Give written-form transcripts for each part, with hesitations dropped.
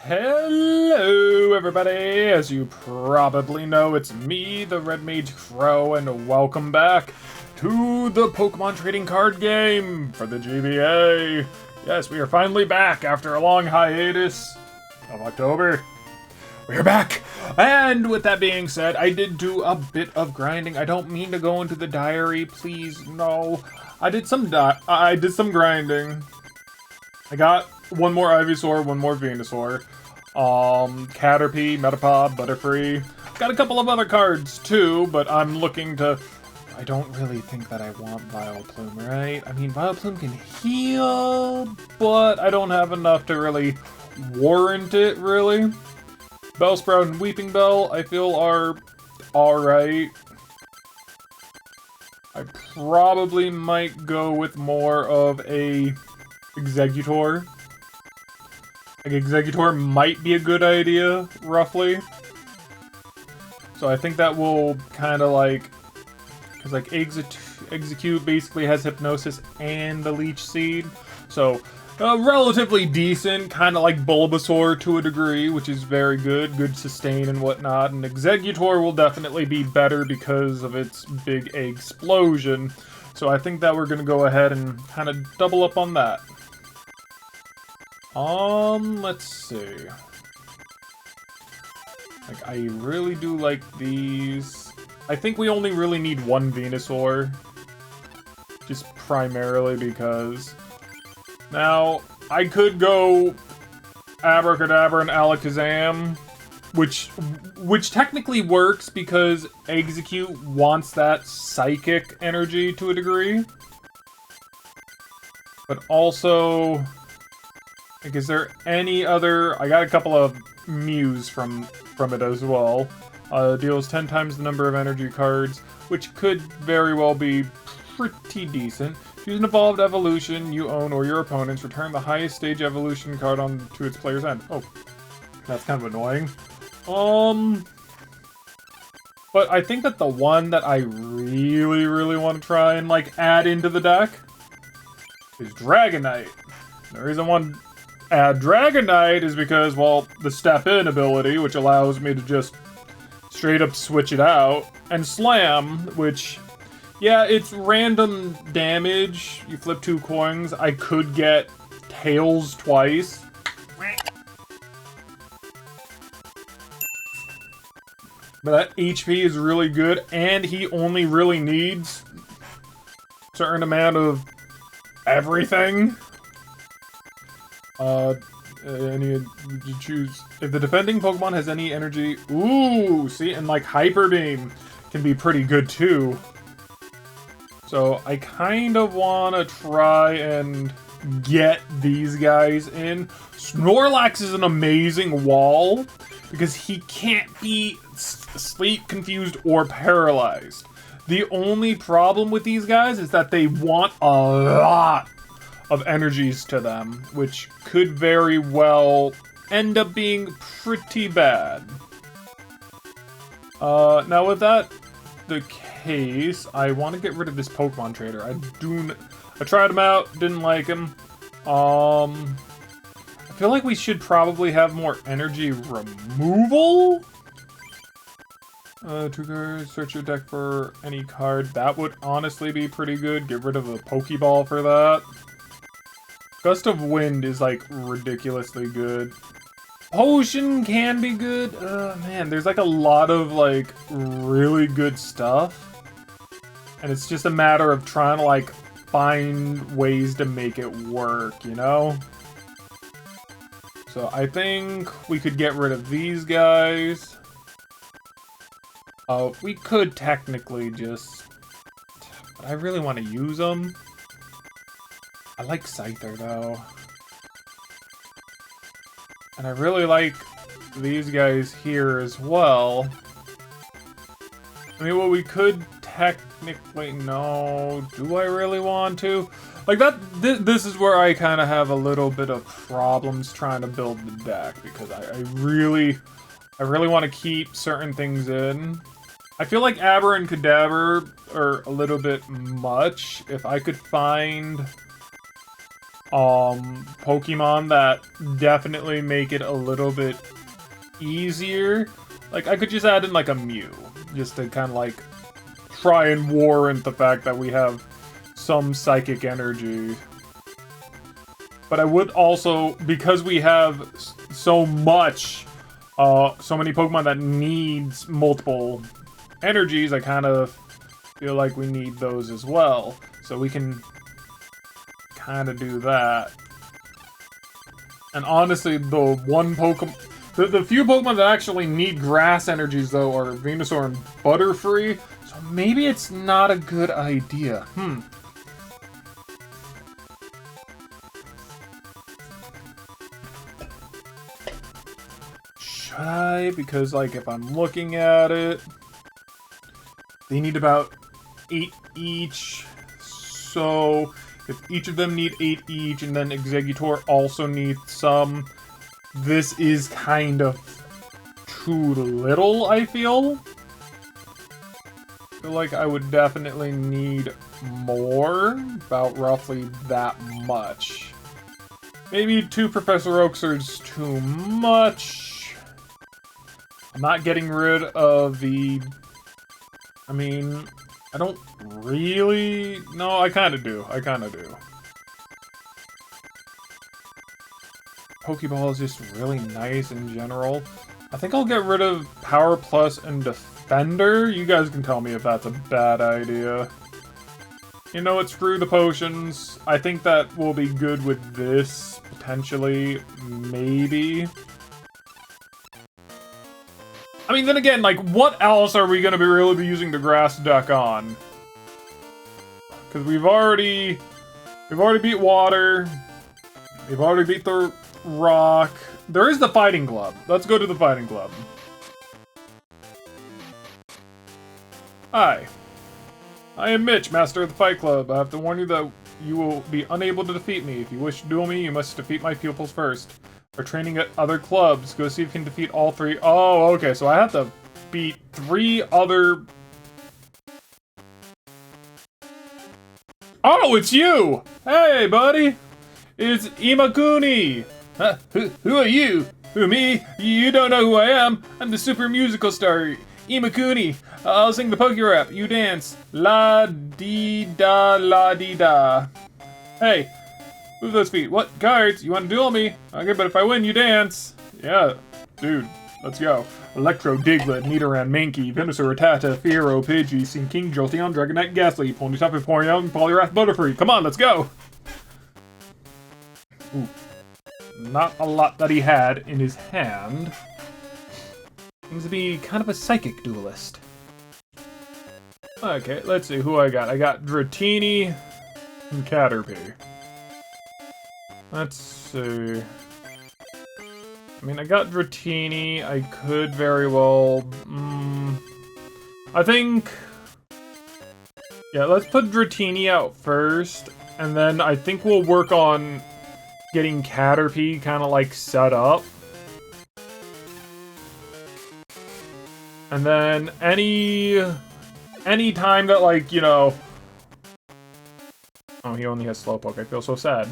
Hello everybody! As you probably know, it's me, TheRedMageKro, and welcome back to the Pokemon trading card game for the GBA. Yes, we are finally back after a long hiatus of October. We're back! And with that being said, I did do a bit of grinding. I don't mean to go into the diary, please, no. I did some grinding. I got one more Ivysaur, one more Venusaur, Caterpie, Metapod, Butterfree. Got a couple of other cards too, but I'm looking to... I don't really think that I want Vileplume, right? I mean, Vileplume can heal, but I don't have enough to really warrant it, really. Bellsprout and Weeping Bell, I feel, are alright. I probably might go with more of a Exeggutor. Like, Exeggutor might be a good idea, roughly. So I think that will kind of like... Because, like, Execute basically has Hypnosis and the Leech Seed. So, relatively decent, kind of like Bulbasaur to a degree, which is very good. Good sustain and whatnot. And Exeggutor will definitely be better because of its big Explosion. So I think that we're going to go ahead and kind of double up on that. Let's see. Like, I really do like these. I think we only really need one Venusaur. Just primarily because... Now, I could go Abracadabra and Alakazam, which technically works because Execute wants that Psychic energy to a degree. But also... Like, is there any other... I got a couple of Mews from it as well. Deals 10 times the number of energy cards, which could very well be pretty decent. Choose an evolved evolution you own or your opponents. Return the highest stage evolution card onto its player's end. Oh, that's kind of annoying. But I think that the one that I really want to try and, like, add into the deck is Dragonite. The reason I want to add Dragonite is because, well, the Step In ability, which allows me to just straight up switch it out, and Slam, which, yeah, it's random damage. You flip 2 coins. I could get Tails twice. But that HP is really good, and he only really needs a certain amount of everything. You choose if the defending Pokemon has any energy. Ooh, see, and like Hyper Beam can be pretty good too. So I kind of want to try and get these guys in. Snorlax is an amazing wall because he can't be sleep, confused, or paralyzed. The only problem with these guys is that they want a lot of energies to them, which could very well end up being pretty bad. Now with that the case, I want to get rid of this Pokemon Trader. I tried him out, didn't like him. I feel like we should probably have more energy removal. 2 cards, search your deck for any card. That would honestly be pretty good. Get rid of a Pokeball for that. Gust of Wind is, like, ridiculously good. Potion can be good. Man, there's, like, a lot of, like, really good stuff. And it's just a matter of trying to, like, find ways to make it work, you know? So I think we could get rid of these guys. We could technically just... But I really want to use them. I like Scyther, though. And I really like these guys here as well. I mean, well, we could technically... No, do I really want to? Like, this is where I kind of have a little bit of problems trying to build the deck. Because I really want to keep certain things in. I feel like Aber and Kadabra are a little bit much. If I could find... Pokemon that definitely make it a little bit easier. Like, I could just add in, like, a Mew, just to kind of, like, try and warrant the fact that we have some psychic energy. But I would also, because we have so much, so many Pokemon that needs multiple energies, I kind of feel like we need those as well. So we can kind of do that. And honestly, the one Pokemon... The few Pokemon that actually need grass energies, though, are Venusaur and Butterfree. So maybe it's not a good idea. Should I? Because, like, if I'm looking at it... They need about 8 each. So, if each of them need 8 each, and then Exeggutor also needs some... This is kind of too little, I feel. I feel like I would definitely need more, about roughly that much. Maybe 2 Professor Oaks is too much. I'm not getting rid of the... I mean, I don't really... No, I kind of do. I kind of do. Pokeball is just really nice in general. I think I'll get rid of Power Plus and Defender. You guys can tell me if that's a bad idea. You know what? Screw the potions. I think that will be good with this, potentially. Maybe. I mean, then again, like, what else are we going to really be using the grass deck on? Because we've already beat water. We've already beat the rock. There is the fighting club. Let's go to the fighting club. Hi. I am Mitch, master of the fight club. I have to warn you that you will be unable to defeat me. If you wish to duel me, you must defeat my pupils first. We're training at other clubs. Go see if you can defeat all 3. Oh, okay, so I have to beat 3 other... Oh, it's you! Hey, buddy! It's Imakuni! Huh? Who are you? Who, me? You don't know who I am. I'm the super musical star, Imakuni. I'll sing the Poke Rap. You dance. La-dee-da, la-dee-da. Hey, move those feet. What? Guards? You want to duel me? Okay, but if I win, you dance. Yeah, dude. Let's go. Electro, Diglett, Nidoran, Mankey, Venusaur, Rattata, Fearow, Pidgey, Sinking, Jolteon, Dragonite, Ghastly, Ponyta, Vaporeon, and Poliwrath, Butterfree. Come on, let's go! Ooh. Not a lot that he had in his hand. Seems to be kind of a psychic duelist. Okay, let's see who I got. I got Dratini and Caterpie. Let's see. I mean, I got Dratini. I could very well... I think... Yeah, let's put Dratini out first. And then I think we'll work on getting Caterpie kind of like set up. And then any time that, like, you know... Oh, he only has Slowpoke. I feel so sad.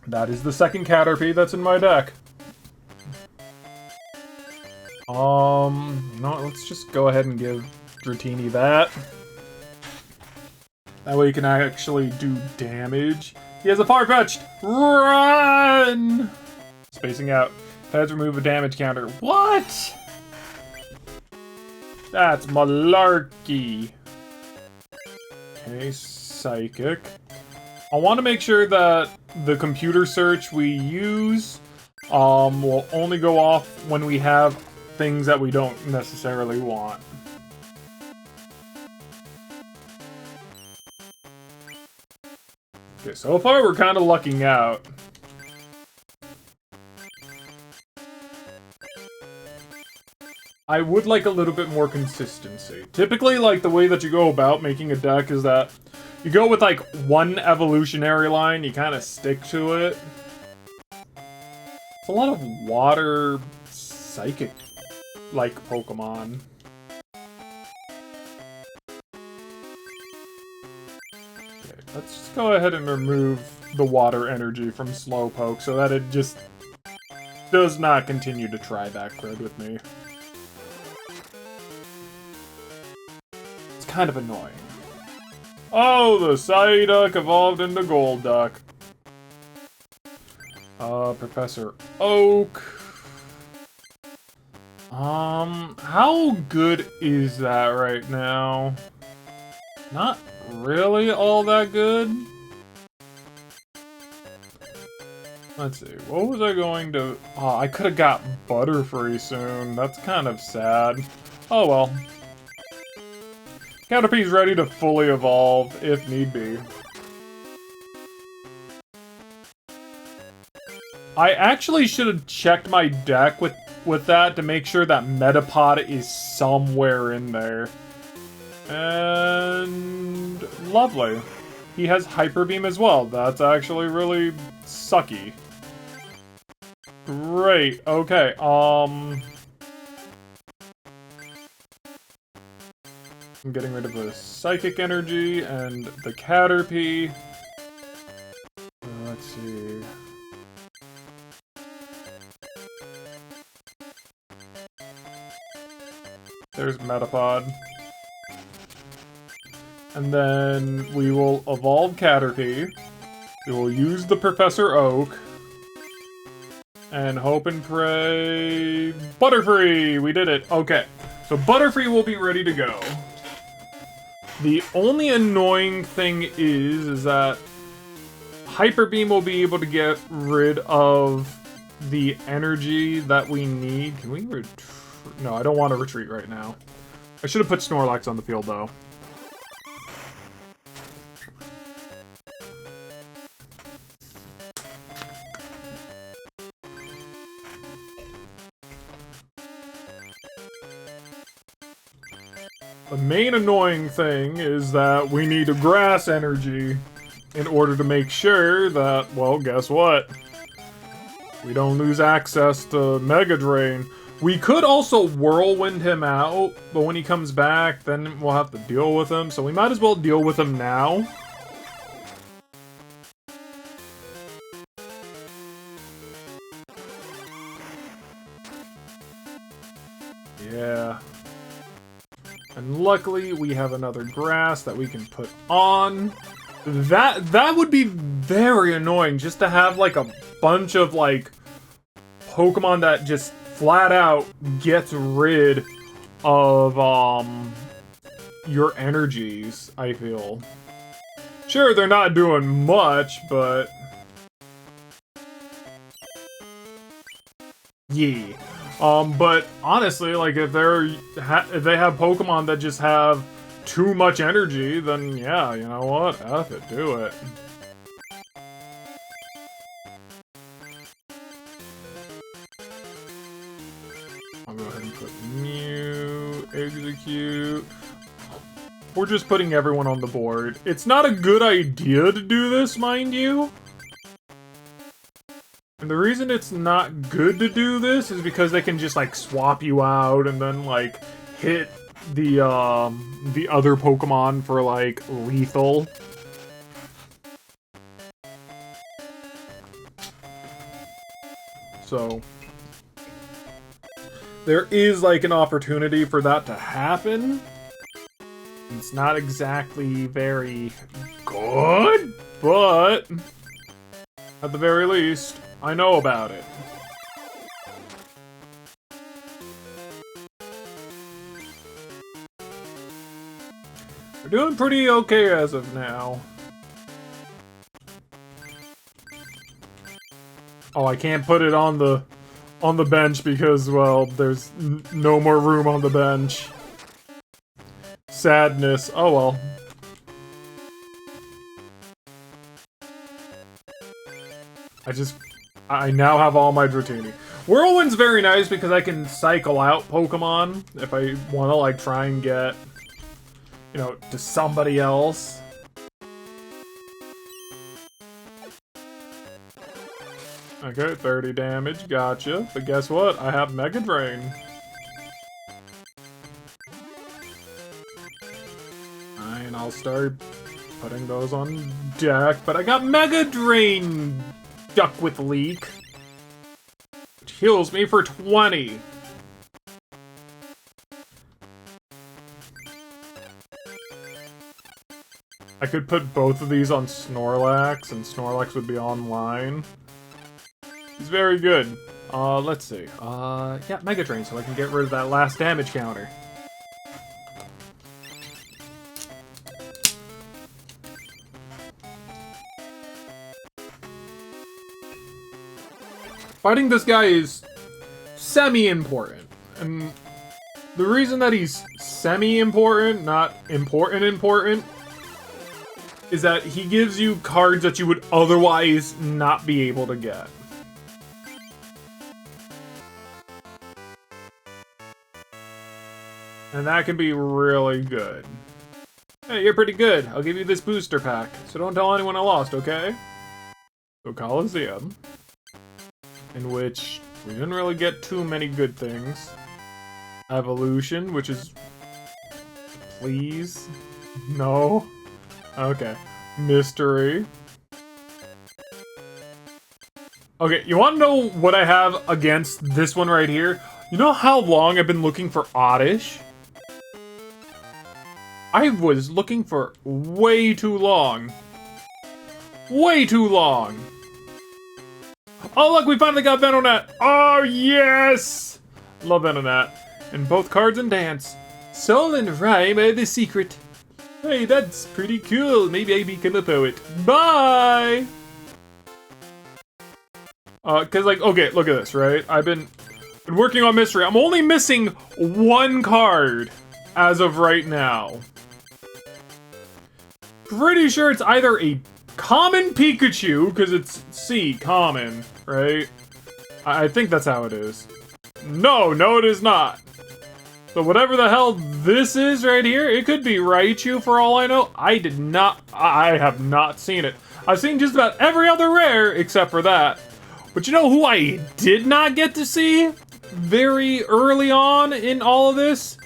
That is the second Caterpie that's in my deck. No, let's just go ahead and give Dratini that. That way he can actually do damage. He has a Farfetch'd! Run! Spacing out. Pads remove a damage counter. What? That's malarkey. Okay, Psychic. I want to make sure that the computer search we use will only go off when we have things that we don't necessarily want. Okay, so far we're kind of lucking out. I would like a little bit more consistency. Typically, like, the way that you go about making a deck is that you go with, like, one evolutionary line, you kind of stick to it. It's a lot of water psychic like Pokemon. Okay, Let's just go ahead and remove the water energy from Slowpoke so that it just does not continue to try that grid with me. It's kind of annoying. Oh, the Psyduck evolved into Golduck. Professor Oak. How good is that right now? Not really all that good. Let's see, what was I going to... Oh, I could have got Butterfree soon. That's kind of sad. Oh well. Caterpie's ready to fully evolve, if need be. I actually should have checked my deck with that to make sure that Metapod is somewhere in there. And... lovely. He has Hyper Beam as well. That's actually really sucky. Great. Okay, I'm getting rid of the Psychic Energy and the Caterpie. Let's see. There's Metapod. And then we will evolve Caterpie. We will use the Professor Oak. And hope and pray... Butterfree! We did it. Okay. So Butterfree will be ready to go. The only annoying thing is that Hyper Beam will be able to get rid of the energy that we need. Can we retreat? No, I don't want to retreat right now. I should have put Snorlax on the field, though. The main annoying thing is that we need a grass energy in order to make sure that, well, guess what? We don't lose access to Mega Drain. We could also Whirlwind him out, but when he comes back, then we'll have to deal with him, so we might as well deal with him now. Yeah. And luckily, we have another grass that we can put on. That would be very annoying, just to have, like, a bunch of, like, Pokemon that just flat out gets rid of, your energies, I feel. Sure, they're not doing much, but... yeah. But honestly, like, if they have Pokemon that just have too much energy, then yeah, you know what? F it, do it. I'll go ahead and put Mew, Execute. We're just putting everyone on the board. It's not a good idea to do this, mind you. And the reason it's not good to do this is because they can just, like, swap you out and then, like, hit the other Pokemon for, like, lethal. So, there is, like, an opportunity for that to happen. It's not exactly very good, but at the very least, I know about it. We're doing pretty okay as of now. Oh, I can't put it on the bench because, well, there's no more room on the bench. Sadness. Oh well. I now have all my Dratini. Whirlwind's very nice because I can cycle out Pokemon if I want to, like, try and get, you know, to somebody else. Okay, 30 damage, gotcha. But guess what? I have Mega Drain. And I'll start putting those on deck, but I got Mega Drain Duck with Leak, which heals me for 20. I could put both of these on Snorlax, and Snorlax would be online. He's very good. Let's see. Yeah, Mega Drain, so I can get rid of that last damage counter. Fighting this guy is semi-important, and the reason that he's semi-important, not important, is that he gives you cards that you would otherwise not be able to get. And that can be really good. Hey, you're pretty good. I'll give you this booster pack, so don't tell anyone I lost, okay? So Coliseum, in which we didn't really get too many good things. Evolution, which is... Please? No? Okay. Mystery. Okay, you wanna know what I have against this one right here? You know how long I've been looking for Oddish? I was looking for way too long. Way too long. Oh look, we finally got Venonat! Oh yes! Love Venonat. And both cards and dance. Soul and Rhyme are the secret. Hey, that's pretty cool. Maybe I become a poet. Bye! Cause like, okay, look at this, right? I've been working on Mystery. I'm only missing one card as of right now. Pretty sure it's either a common Pikachu, because it's C, common, right? I think that's how it is. No, it is not. So whatever the hell this is right here, it could be Raichu for all I know. I have not seen it. I've seen just about every other rare except for that. But you know who I did not get to see very early on in all of this?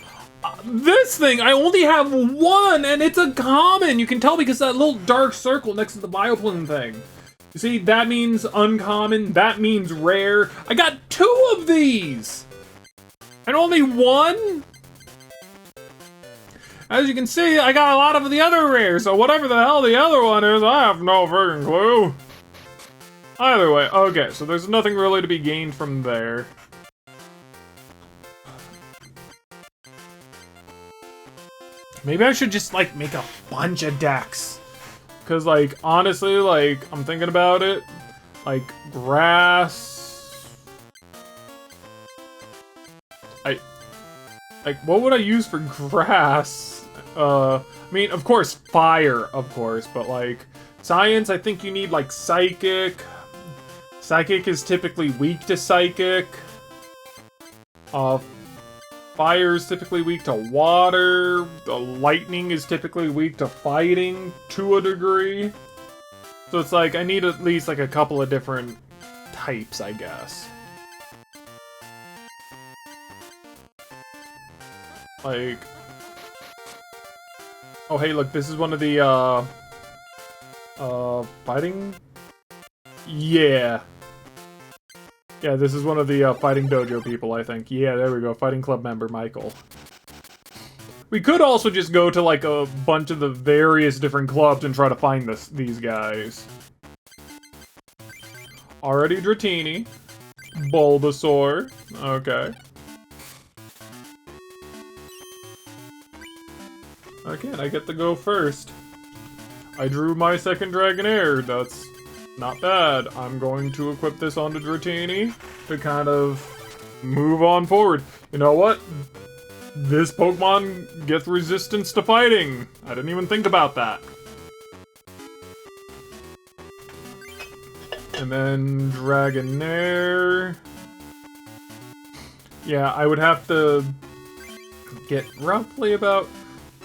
This thing, I only have one, and it's a common. You can tell because that little dark circle next to the Bioplume thing. You see, that means uncommon, that means rare. I got 2 of these! And only one? As you can see, I got a lot of the other rares, so whatever the hell the other one is, I have no friggin' clue. Either way, okay, so there's nothing really to be gained from there. Maybe I should just, like, make a bunch of decks. Because, like, honestly, like, I'm thinking about it. Like, grass... Like, what would I use for grass? I mean, of course, fire, of course. But, like, science, I think you need, like, psychic. Psychic is typically weak to psychic. Fire is typically weak to water. The lightning is typically weak to fighting to a degree. So it's like, I need at least like a couple of different types, I guess. Like... Oh hey, look, this is one of the, fighting? Yeah. Yeah, this is one of the Fighting Dojo people, I think. Yeah, there we go. Fighting Club member, Michael. We could also just go to, like, a bunch of the various different clubs and try to find these guys. Already Dratini. Bulbasaur. Okay. Again, I get to go first. I drew my second Dragonair. That's... not bad. I'm going to equip this onto Dratini to kind of move on forward. You know what? This Pokemon gets resistance to fighting. I didn't even think about that. And then Dragonair. Yeah, I would have to get roughly about...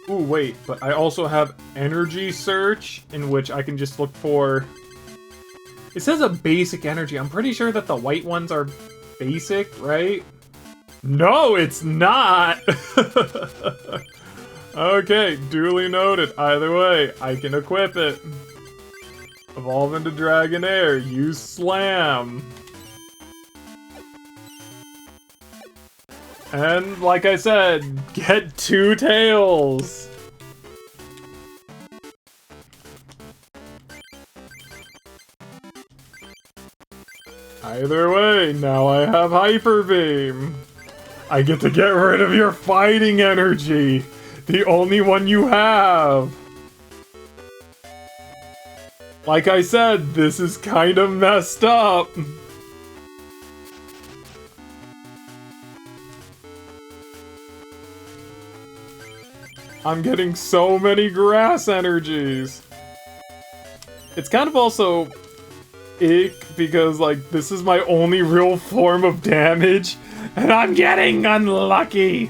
Ooh, wait, but I also have Energy Search, in which I can just look for... It says a basic energy. I'm pretty sure that the white ones are basic, right? No, it's not! Okay, duly noted. Either way, I can equip it. Evolve into Dragonair. Use Slam. And, like I said, get 2 tails. Either way, now I have Hyper Beam. I get to get rid of your fighting energy. The only one you have. Like I said, this is kind of messed up. I'm getting so many grass energies. It's kind of also ick because, like, this is my only real form of damage, and I'm getting unlucky.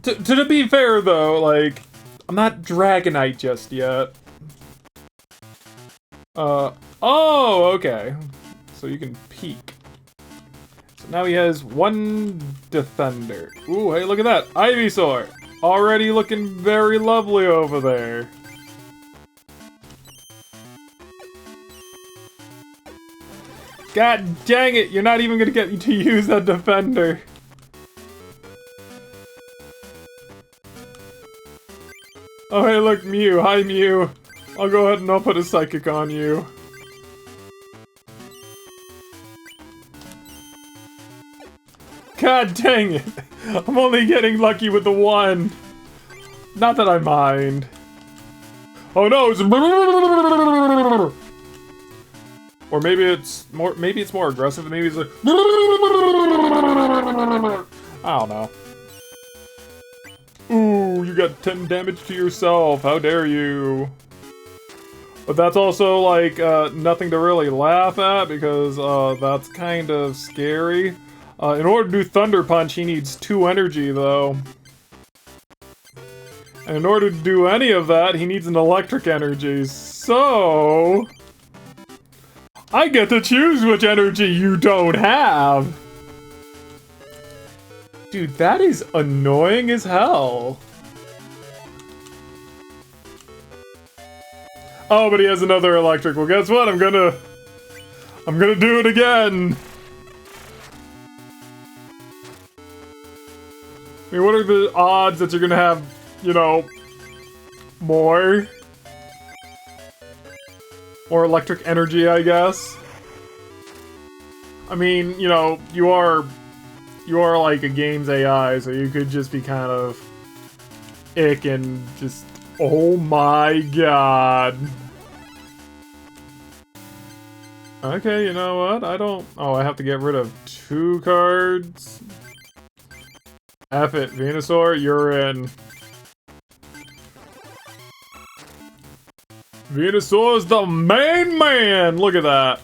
To be fair, though, like, I'm not Dragonite just yet. Oh, okay. So you can peek. So now he has 1 defender. Ooh, hey, look at that. Ivysaur. Already looking very lovely over there. God dang it, you're not even gonna get me to use that defender. Oh, hey, look, Mew. Hi, Mew. I'll go ahead and I'll put a Psychic on you. God dang it! I'm only getting lucky with the 1. Not that I mind. Oh no! Or maybe it's more. Maybe it's more aggressive. Maybe it's like. I don't know. Ooh, you got 10 damage to yourself. How dare you? But that's also, like, nothing to really laugh at, because, that's kind of scary. In order to do Thunder Punch, he needs 2 energy, though. And in order to do any of that, he needs an electric energy. So... I get to choose which energy you don't have! Dude, that is annoying as hell. Oh, but he has another electric. Well, guess what? I'm gonna do it again. I mean, what are the odds that you're gonna have, you know, more electric energy, I guess? I mean, you know, you are like a game's AI, so you could just be kind of ick and just, oh my god. Okay, you know what? Oh, I have to get rid of 2 cards. F it, Venusaur, you're in. Venusaur's the main man! Look at that.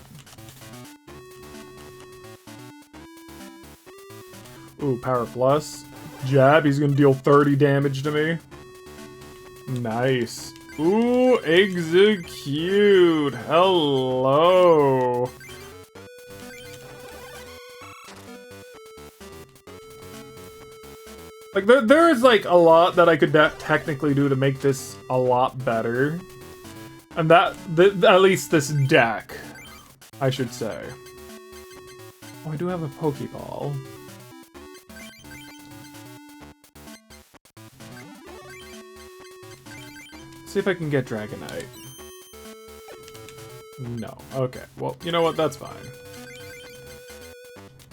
Ooh, Power Plus. Jab, he's gonna deal 30 damage to me. Nice. Ooh, Execute. Hello. Like, there is, like, a lot that I could technically do to make this a lot better. And at least this deck, I should say. Oh, I do have a Pokeball. See if I can get Dragonite. No. Okay. Well, you know what? That's fine.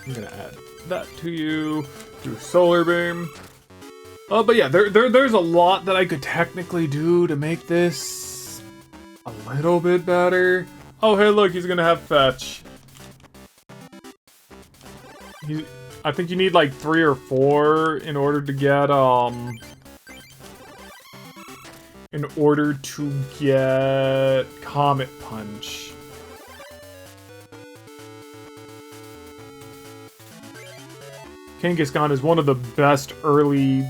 I'm gonna add that to you. Do Solar Beam. But yeah, there's a lot that I could technically do to make this a little bit better. Oh, hey, look, he's gonna have Fetch. I think you need like 3 or 4 in order to get, Comet Punch. Kangaskhan is one of the best early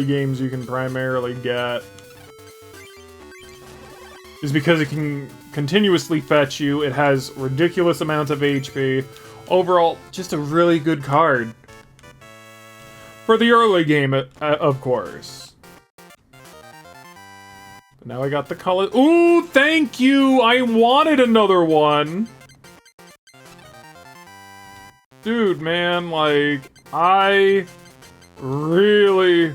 games you can primarily get. is because it can continuously fetch you. It has ridiculous amounts of HP. Overall, just a really good card. For the early game, of course. But now I got the color. Ooh, thank you! I wanted another one! Dude, man, like, I really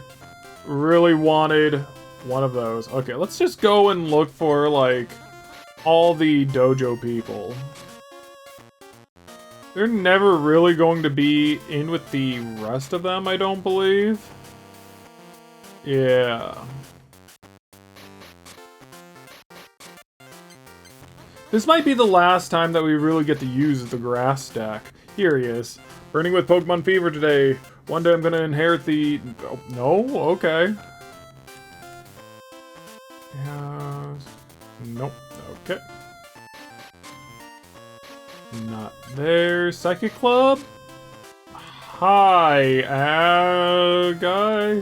wanted one of those. Okay, let's just go and look for, like, all the dojo people. They're never really going to be in with the rest of them, I don't believe. Yeah. This might be the last time that we really get to use the grass deck. Here he is. Burning with Pokemon Fever today. One day I'm gonna inherit the... Oh, no? Okay. Nope. Okay. Not there. Psychic Club? Hi, guy.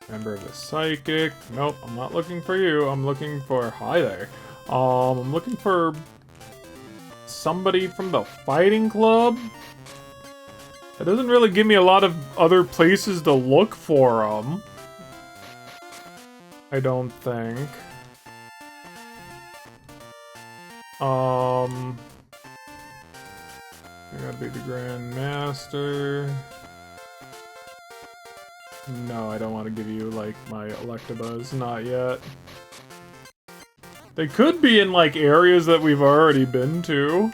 Member of the Psychic. Nope, I'm not looking for you. I'm looking for... Hi there. I'm looking for... somebody from the Fighting Club? It doesn't really give me a lot of other places to look for them. I don't think. I gotta be the Grand Master. No, I don't want to give you, like, my Electabuzz. Not yet. They could be in, like, areas that we've already been to.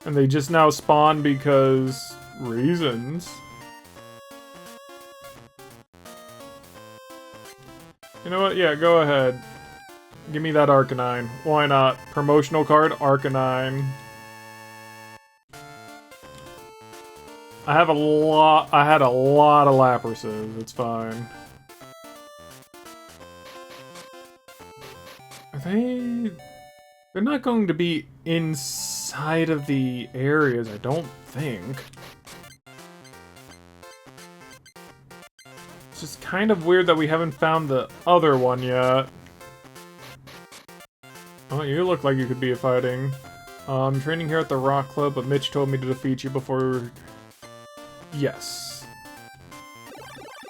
And they just now spawn because... reasons. You know what? Yeah, go ahead. Give me that Arcanine. Why not? Promotional card, Arcanine. I had a lot of Laprases. It's fine. Are they... They're not going to be inside of the areas, I don't think. It's just kind of weird that we haven't found the other one yet. Oh, you look like you could be a fighting. I'm training here at the Rock Club, but Mitch told me to defeat you before... Yes.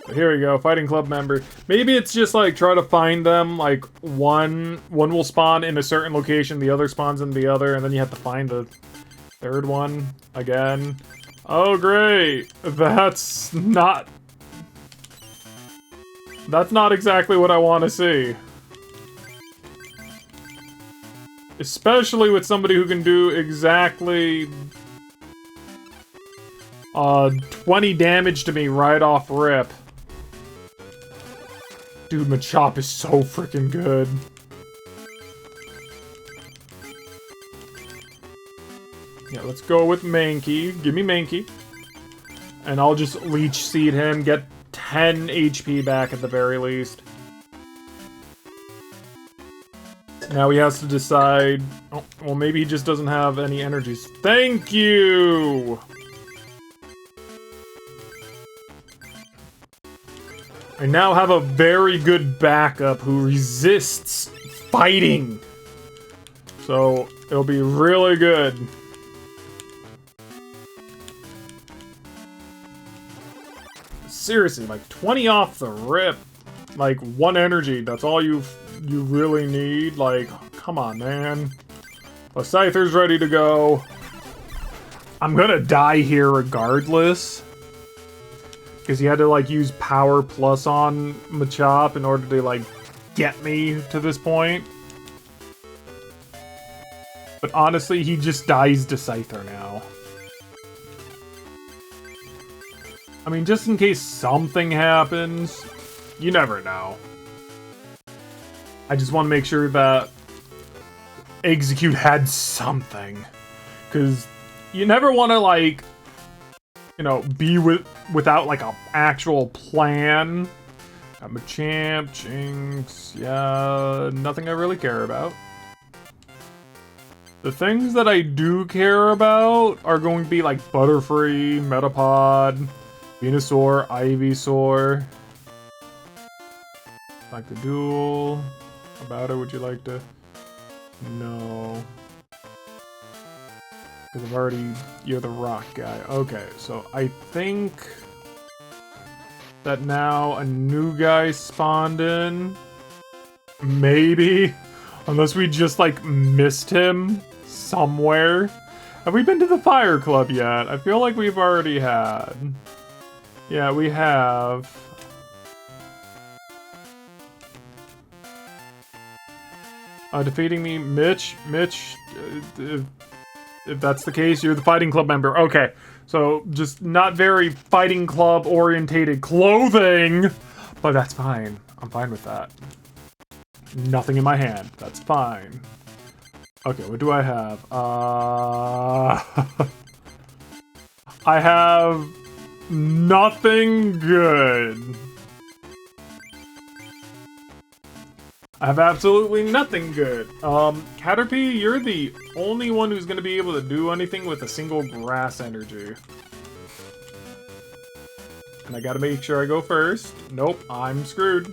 But here we go, Fighting Club member. Maybe it's just like try to find them, like one will spawn in a certain location, the other spawns in the other, and then you have to find the third one again. Oh great! That's not exactly what I want to see. Especially with somebody who can do exactly 20 damage to me right off rip. Dude, Machop is so freaking good. Yeah, let's go with Mankey. Give me Mankey. And I'll just Leech Seed him, get 10 HP back at the very least. Now he has to decide... Oh, well, maybe he just doesn't have any energies. Thank you! I now have a very good backup who resists fighting. So, it'll be really good. Seriously, like 20 off the rip. Like 1 energy, that's all you really need. Like, come on, man. The Scyther's ready to go. I'm gonna die here regardless. Because he had to, like, use Power Plus on Machop in order to, like, get me to this point. But honestly, he just dies to Scyther now. I mean, just in case something happens, you never know. I just want to make sure that Execute had something. Because you never want to, like... You know, be without like an actual plan. I'm a champ, Jinx, yeah, nothing I really care about. The things that I do care about are going to be like Butterfree, Metapod, Venusaur, Ivysaur. Like the duel. About it, would you like to? No. Because I've already... You're the rock guy. Okay, so I think... that now a new guy spawned in. Maybe. Unless we just, like, missed him somewhere. Have we been to the Fire Club yet? I feel like we've already had. Yeah, we have. Defeating me, Mitch, if that's the case, you're the Fighting Club member. Okay, so just not very Fighting Club orientated clothing, but that's fine. I'm fine with that. Nothing in my hand. That's fine. Okay, what do I have? I have nothing good. I have absolutely nothing good. Caterpie, you're the only one who's gonna be able to do anything with a single grass energy. And I gotta make sure I go first. Nope, I'm screwed.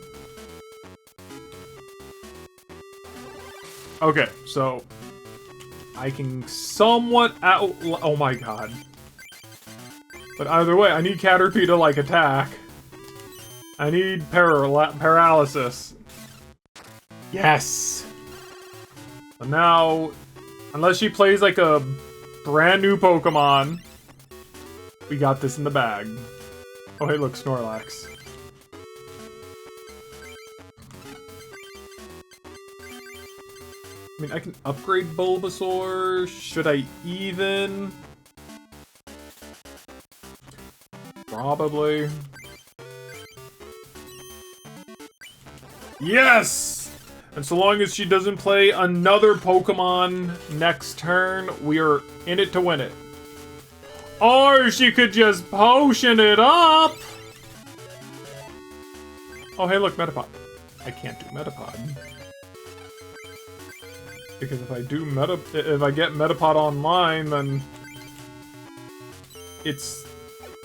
Okay, so I can somewhat out... Oh my god. But either way, I need Caterpie to, like, attack. I need paralysis. Yes! So now, unless she plays, like, a brand new Pokemon, we got this in the bag. Oh, hey, look, Snorlax. I mean, I can upgrade Bulbasaur. Should I even? Probably. Yes! And so long as she doesn't play another Pokemon next turn, we are in it to win it. Or she could just potion it up! Oh, hey, look, Metapod. I can't do Metapod. Because if I do if I get Metapod online, then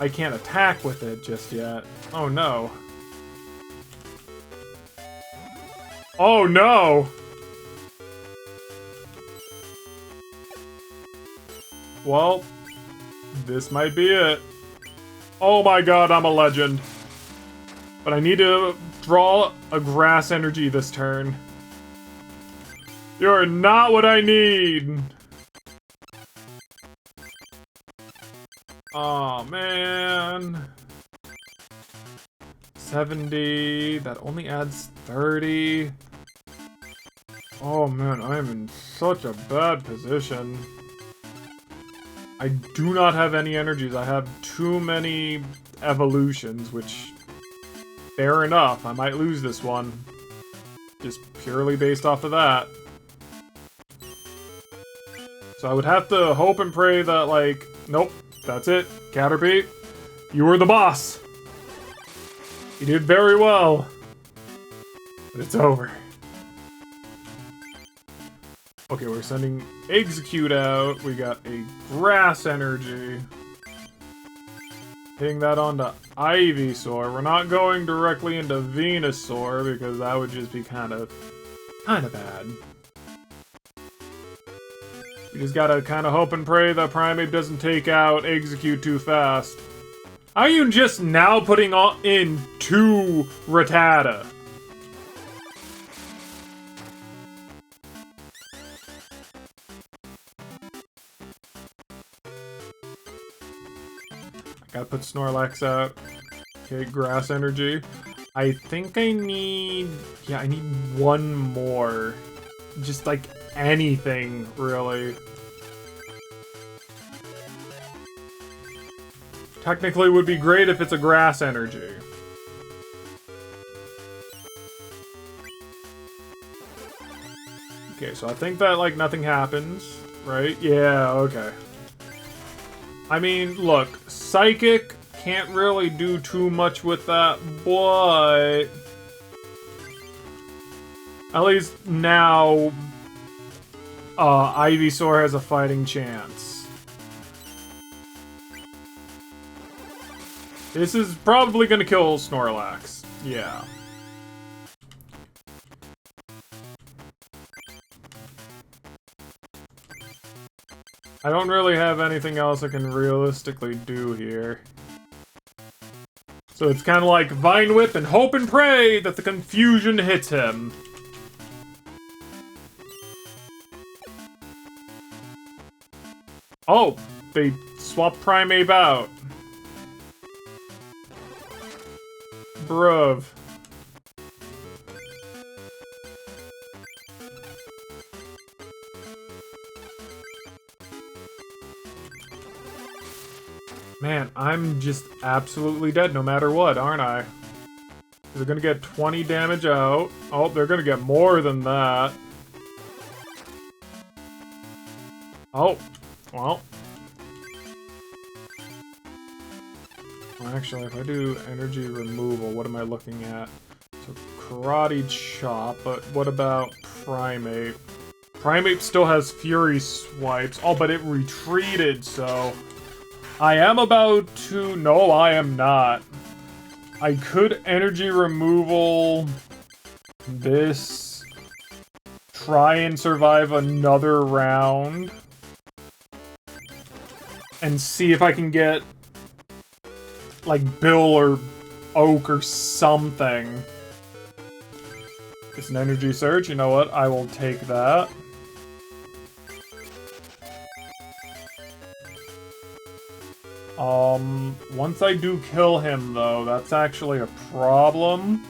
I can't attack with it just yet. Oh no. Oh no! Well, this might be it. Oh my god, I'm a legend. But I need to draw a grass energy this turn. You're not what I need! Aw, man. 70. That only adds 30. Oh man, I am in such a bad position. I do not have any energies. I have too many evolutions, which... Fair enough, I might lose this one. Just purely based off of that. So I would have to hope and pray that, like... Nope, that's it. Caterpie, you were the boss. You did very well. But it's over. Okay, we're sending Execute out. We got a Grass Energy. Hitting that onto Ivysaur. We're not going directly into Venusaur because that would just be kind of bad. We just gotta kind of hope and pray that Primeape doesn't take out Execute too fast. Are you just now putting in 2 Rattata? Gotta put Snorlax out. Okay, Grass Energy. I think I need... Yeah, I need one more. Just, like, anything, really. Technically, it would be great if it's a Grass Energy. Okay, so I think that, like, nothing happens, right? Yeah, okay. I mean, look, Psychic can't really do too much with that, but... At least now, Ivysaur has a fighting chance. This is probably gonna kill Snorlax. Yeah. I don't really have anything else I can realistically do here. So it's kind of like Vine Whip and hope and pray that the confusion hits him. Oh, they swapped Primeape out. Bruv. Man, I'm just absolutely dead no matter what, aren't I? They're gonna get 20 damage out. Oh, they're gonna get more than that. Oh, well. Actually, if I do energy removal, what am I looking at? So, Karate Chop, but what about Primeape? Primeape still has Fury Swipes. Oh, but it retreated, so... I am about to... No, I am not. I could energy removal this. Try and survive another round. And see if I can get... like Bill or Oak or something. It's an energy surge. You know what? I will take that. Once I do kill him, though, that's actually a problem.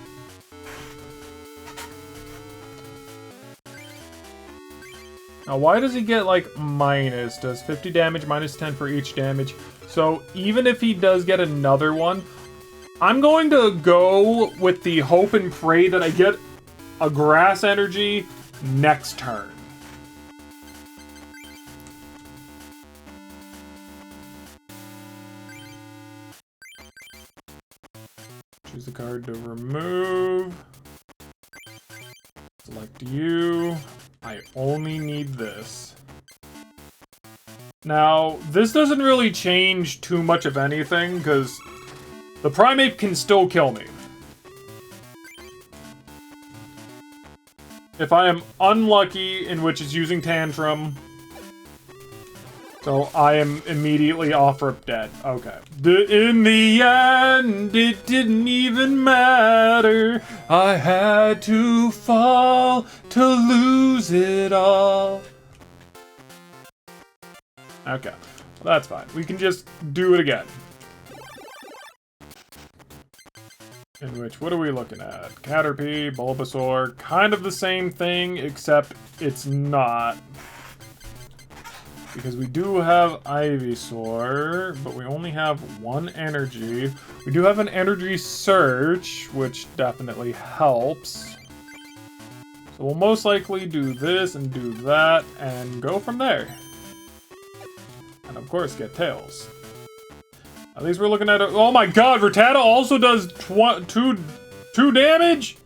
Now, why does he get, like, minus? Does 50 damage, minus 10 for each damage. So, even if he does get another one, I'm going to go with the hope and pray that I get a grass energy next turn. Choose a card to remove. Select you. I only need this. Now, this doesn't really change too much of anything, because the Primeape can still kill me. If I am unlucky, in which it's using Tantrum, so I am immediately off-rip dead. Okay. In the end, it didn't even matter. I had to fall to lose it all. Okay. Well, that's fine. We can just do it again. In which, what are we looking at? Caterpie, Bulbasaur, kind of the same thing, except it's not. Because we do have Ivysaur, but we only have one energy. We do have an energy search, which definitely helps. So we'll most likely do this and do that, and go from there. And of course, get Tails. At least we're looking at it. Oh my god, Rattata also does two damage?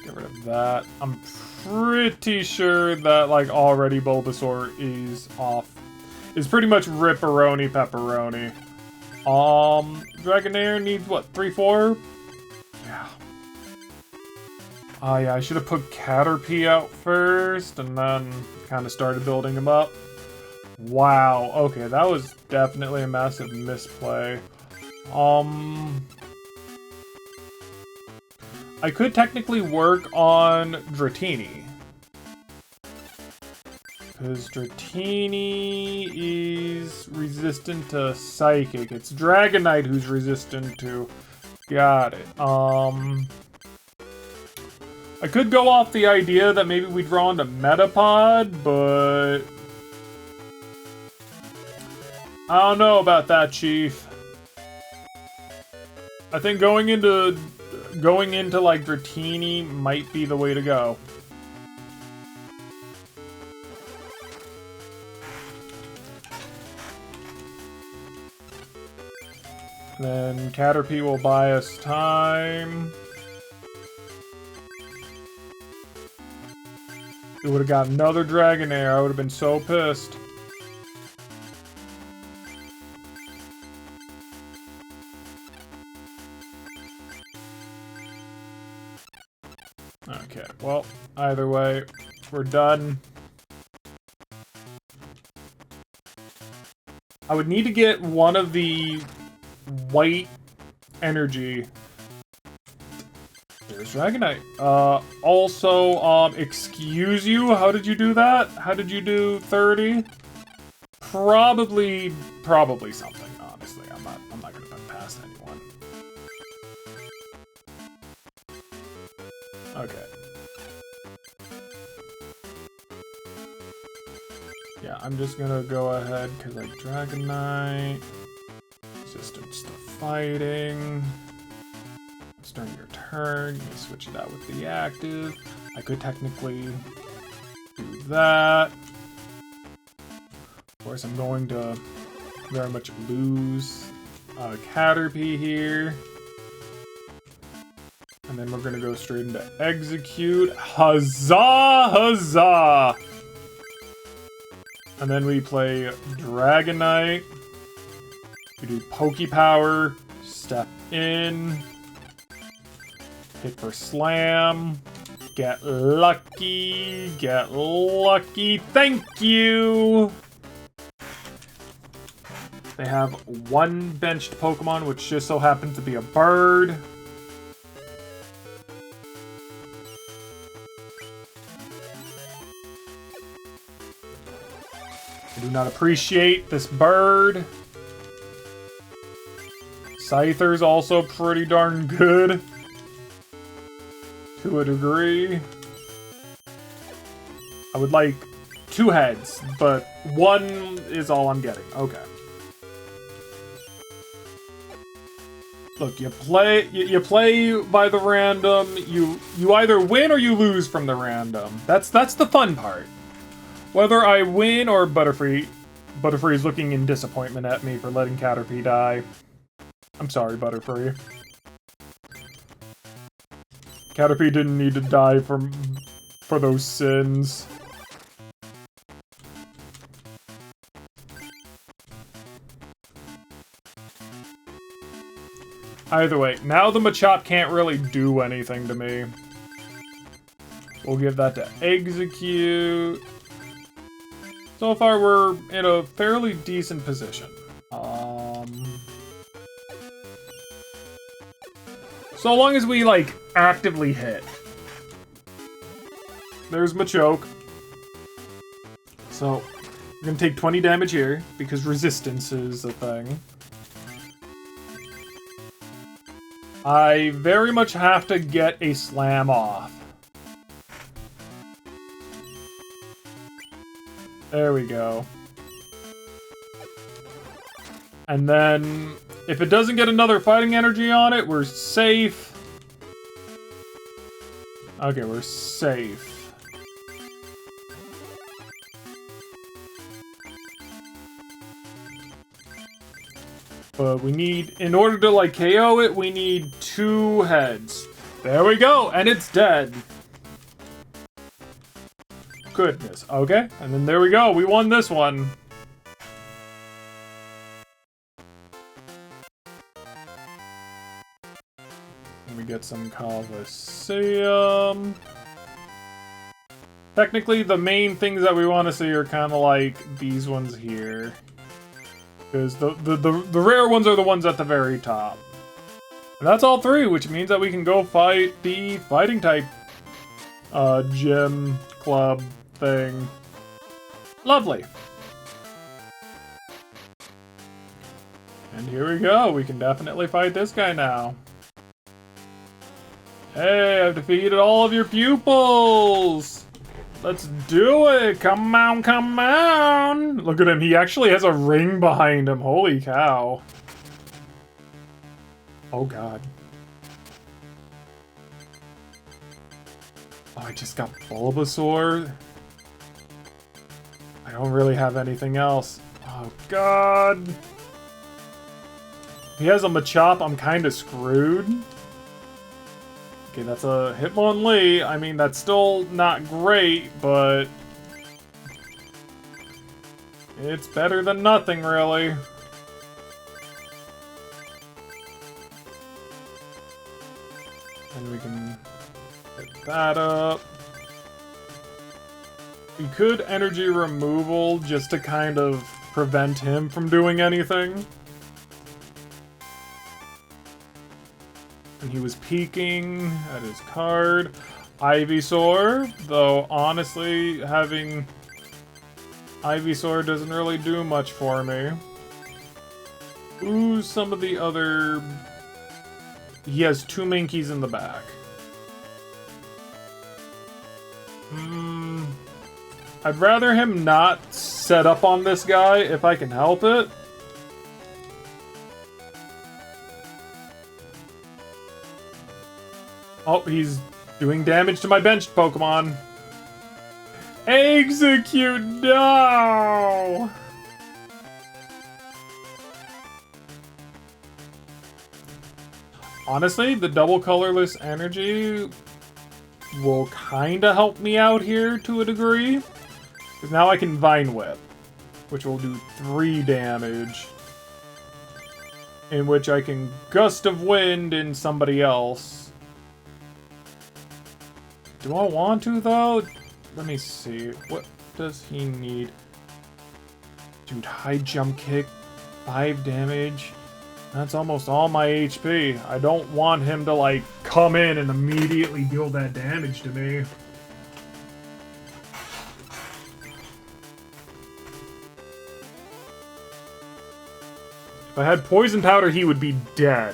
Get rid of that. I'm pretty sure that, like, already Bulbasaur is off. Is pretty much Ripperoni Pepperoni. Dragonair needs, what, 3-4? Yeah. Oh yeah, I should have put Caterpie out first, and then kind of started building him up. Wow, okay, that was definitely a massive misplay. I could technically work on Dratini. Because Dratini is resistant to Psychic. It's Dragonite who's resistant to... Got it. I could go off the idea that maybe we draw into Metapod, but... I don't know about that, Chief. I think going into like Dratini might be the way to go. Then Caterpie will buy us time. It would have got another Dragonair. I would have been so pissed. Okay, well, either way, we're done. I would need to get one of the white energy. There's Dragonite. Also, excuse you, how did you do that? How did you do 30? Probably something, honestly. I'm not gonna put past anyone. Okay. Yeah, I'm just gonna go ahead because I Dragonite. Resistance to fighting. It's during your turn. You switch it out with the active. I could technically do that. Of course, I'm going to very much lose Caterpie here. And then we're gonna go straight into execute. Huzzah! Huzzah! And then we play Dragonite. We do Pokepower. Step in. Hit for Slam. Get lucky. Get lucky. Thank you! They have one benched Pokemon, which just so happens to be a bird. I do not appreciate this bird. Scyther's also pretty darn good. To a degree. I would like 2 heads, but 1 is all I'm getting. Okay. Look, you play by the random. You either win or you lose from the random. That's the fun part. Whether I win or Butterfree is looking in disappointment at me for letting Caterpie die. I'm sorry, Butterfree. Caterpie didn't need to die for those sins. Either way, now the Machop can't really do anything to me. We'll give that to execute. So far, we're in a fairly decent position. So long as we, like, actively hit. There's Machoke. So, we're gonna take 20 damage here, because resistance is a thing. I very much have to get a Slam off. There we go. And then, if it doesn't get another fighting energy on it, we're safe. Okay, we're safe. But we need, in order to, like, KO it, we need 2 heads. There we go, and it's dead. Goodness, okay. And then there we go, we won this one. And we get some Coliseum. Technically, the main things that we want to see are kind of like these ones here. Because the rare ones are the ones at the very top. And that's all 3, which means that we can go fight the fighting type gym club thing. Lovely. And here we go. We can definitely fight this guy now. Hey, I've defeated all of your pupils! Let's do it! Come on, come on! Look at him, he actually has a ring behind him. Holy cow. Oh god. Oh, I just got Bulbasaur. I don't really have anything else. Oh god. If he has a Machop, I'm kinda screwed. Okay, that's a Hitmonlee. I mean, that's still not great, but it's better than nothing, really. And we can hit that up. We could energy removal just to kind of prevent him from doing anything. And he was peeking at his card. Ivysaur, though honestly, having Ivysaur doesn't really do much for me. Ooh, some of the other... He has 2 Minkies in the back. I'd rather him not set up on this guy if I can help it. Oh, he's doing damage to my benched Pokemon. Execute! No! Honestly, the double colorless energy will kinda help me out here to a degree. Because now I can Vine Whip, which will do 3 damage. In which I can Gust of Wind in somebody else. Do I want to, though? Let me see. What does he need? Dude, high jump kick, 5 damage. That's almost all my HP. I don't want him to, like, come in and immediately deal that damage to me. If I had Poison Powder, he would be dead.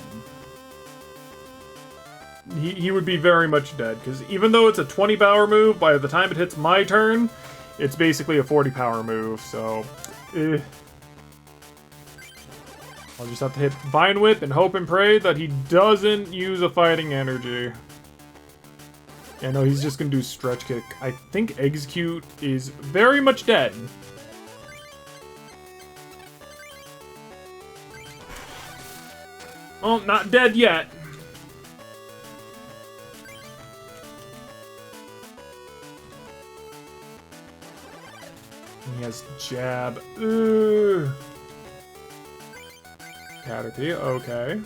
He would be very much dead, because even though it's a 20 power move, by the time it hits my turn, it's basically a 40 power move, so... I'll just have to hit Vine Whip and hope and pray that he doesn't use a fighting energy. Yeah, no, he's just gonna do Stretch Kick. I think Execute is very much dead. Oh, not dead yet. He has Jab. Ugh. Caterpie, okay.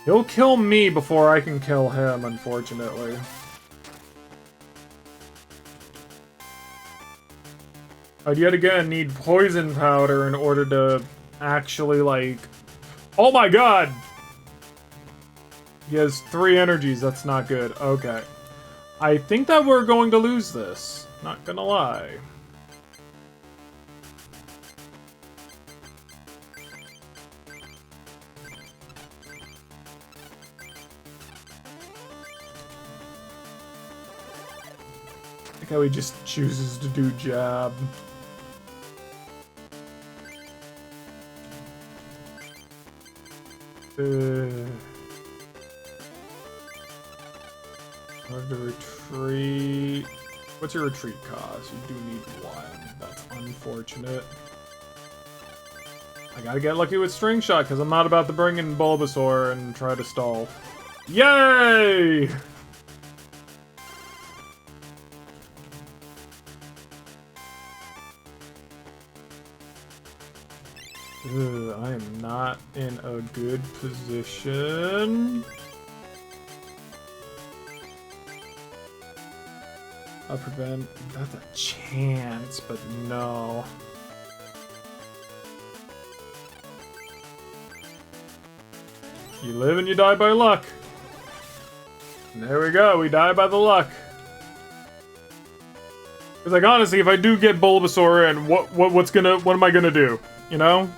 He'll kill me before I can kill him, unfortunately. I'd yet again need Poison Powder in order to actually, like... Oh my god! He has 3 energies, that's not good. Okay. I think that we're going to lose this. Not gonna lie. I like how he just chooses to do Jab. Hard to retreat. What's your retreat cost? You do need 1. That's unfortunate. I gotta get lucky with String Shot because I'm not about to bring in Bulbasaur and try to stall. Yay! I am not in a good position. I'll prevent. That's a chance, but no. You live and you die by luck. And there we go. We die by the luck. Because, like, honestly, if I do get Bulbasaur, and what am I gonna do? You know?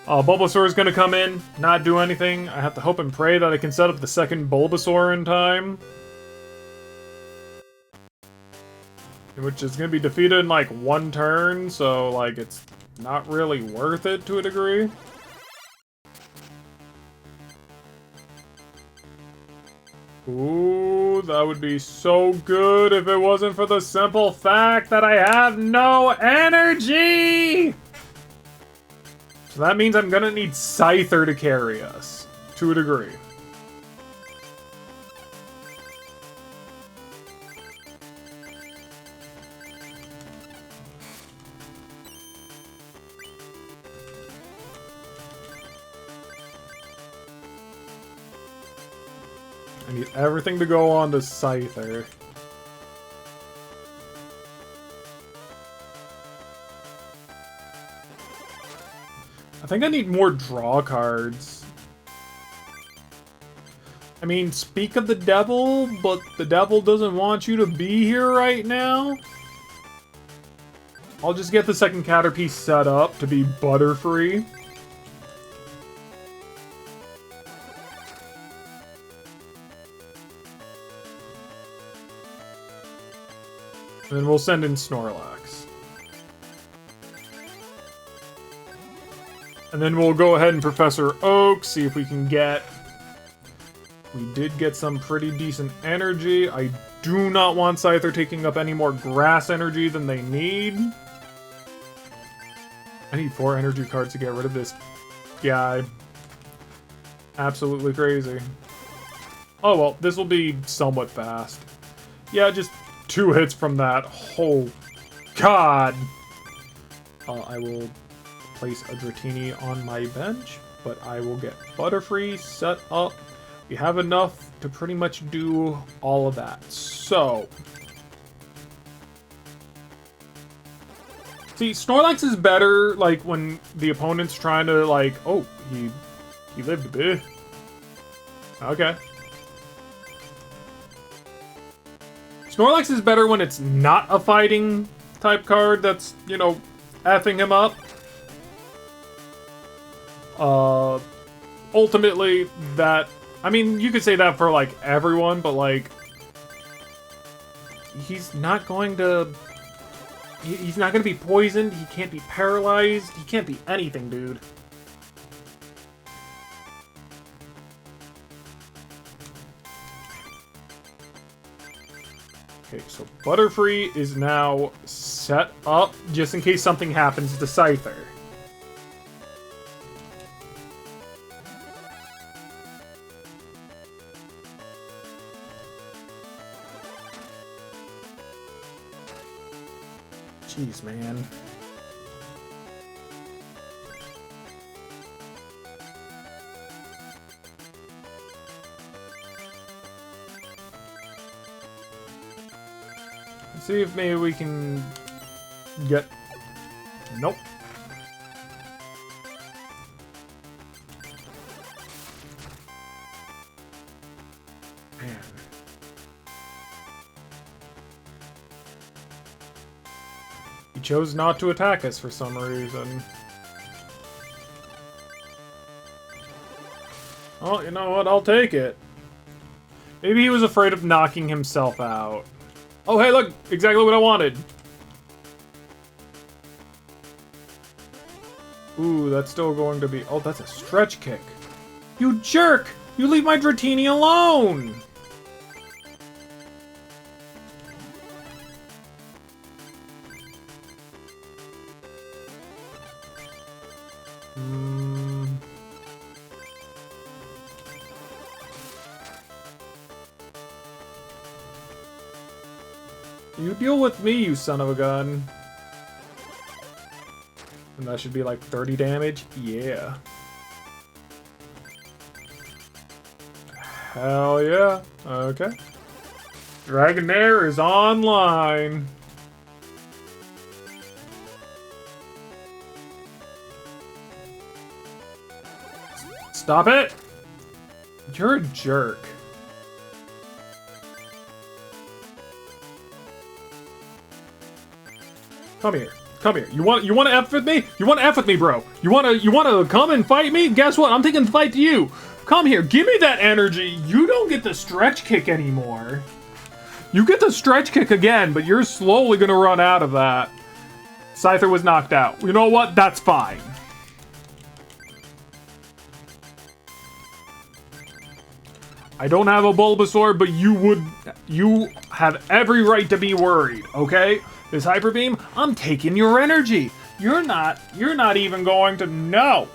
Bulbasaur is gonna come in, not do anything. I have to hope and pray that I can set up the second Bulbasaur in time. Which is gonna be defeated in, like, 1 turn, so, like, it's not really worth it to a degree. Ooh, Ooh, that would be so good if it wasn't for the simple fact that I have no energy! So that means I'm gonna need Scyther to carry us, to a degree. I need everything to go on to Scyther. I think I need more draw cards. I mean, speak of the devil, but the devil doesn't want you to be here right now. I'll just get the second Caterpie set up to be Butterfree. And then we'll send in Snorlax. And then we'll go ahead and Professor Oak, see if we can get... We did get some pretty decent energy. I do not want Scyther taking up any more grass energy than they need. I need 4 energy cards to get rid of this guy. Absolutely crazy. Oh well, this will be somewhat fast. Yeah, just 2 hits from that. Oh, God! I will place a Dratini on my bench, but I will get Butterfree set up. We have enough to pretty much do all of that. So... See, Snorlax is better, like, when the opponent's trying to, like... Oh, he lived a bit. Okay. Snorlax is better when it's not a fighting type card that's, you know, effing him up. Ultimately, that... I mean, you could say that for, like, everyone, but, like... He's not going to... He's not going to be poisoned, he can't be paralyzed, he can't be anything, dude. Okay, so Butterfree is now set up, just in case something happens to Scyther. Jeez, man. Let's see if maybe we can get... Nope. Man. He chose not to attack us for some reason. Oh, you know what? I'll take it. Maybe he was afraid of knocking himself out. Oh, hey, look! Exactly what I wanted! Ooh, that's still going to be... Oh, that's a stretch kick. You jerk! You leave my Dratini alone! You deal with me, you son of a gun. And that should be like 30 damage? Yeah. Hell yeah. Okay. Dragonair is online. Stop it! You're a jerk. Come here. Come here. You want to F with me? You want to F with me, bro? You want to come and fight me? Guess what? I'm taking the fight to you. Come here. Give me that energy. You don't get the stretch kick anymore. You get the stretch kick again, but you're slowly going to run out of that. Scyther was knocked out. You know what? That's fine. I don't have a Bulbasaur, but you have every right to be worried, okay? This Hyper Beam, I'm taking your energy. You're not even going to know.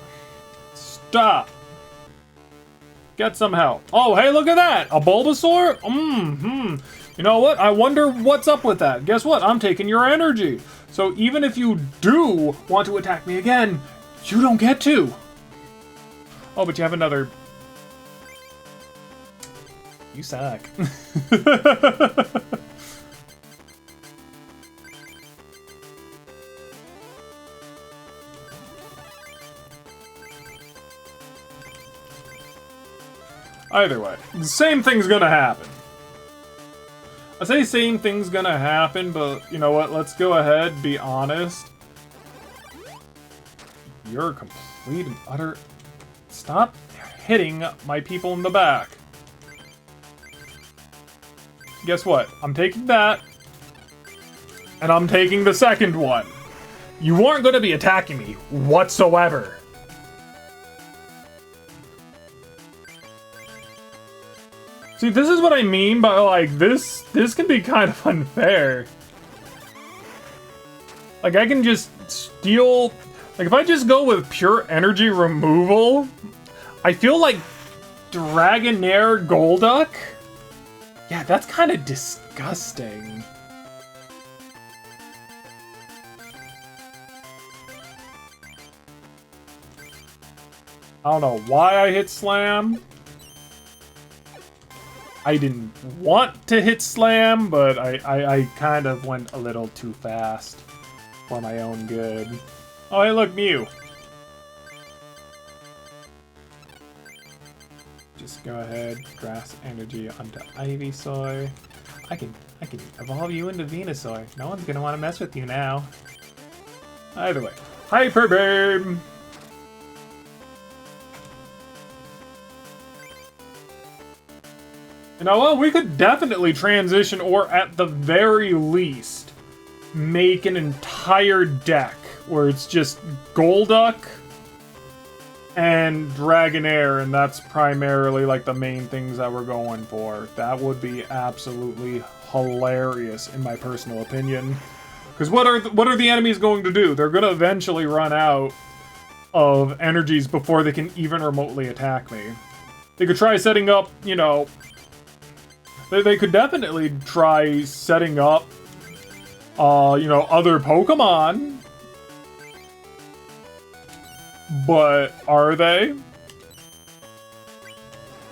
Stop. Get some help. Oh, hey, look at that. A Bulbasaur? You know what? I wonder what's up with that. Guess what? I'm taking your energy. So even if you do want to attack me again, you don't get to. Oh, but you have another... You suck. Either way, the same thing's gonna happen. I say same thing's gonna happen, but you know what? Let's go ahead, be honest. You're complete and utter... Stop hitting my people in the back. Guess what? I'm taking that. And I'm taking the second one. You weren't going to be attacking me whatsoever. See, this is what I mean by, like, this can be kind of unfair. Like, I can just steal... Like, if I just go with pure energy removal, I feel like Dragonair Golduck? Yeah, that's kind of disgusting. I don't know why I hit Slam. I didn't want to hit Slam, but I kind of went a little too fast for my own good. Oh, hey, look, Mew. Just go ahead, Grass Energy onto Ivysaur. I can evolve you into Venusaur. No one's gonna want to mess with you now. Either way, Hyper Beam. You know what? We could definitely transition, or at the very least, make an entire deck where it's just Golduck and Dragonair, and that's primarily like the main things that we're going for. That would be absolutely hilarious, in my personal opinion. Because what are the enemies going to do? They're going to eventually run out of energies before they can even remotely attack me. They could try setting up, you know... They could definitely try setting up, you know, other Pokemon. But are they?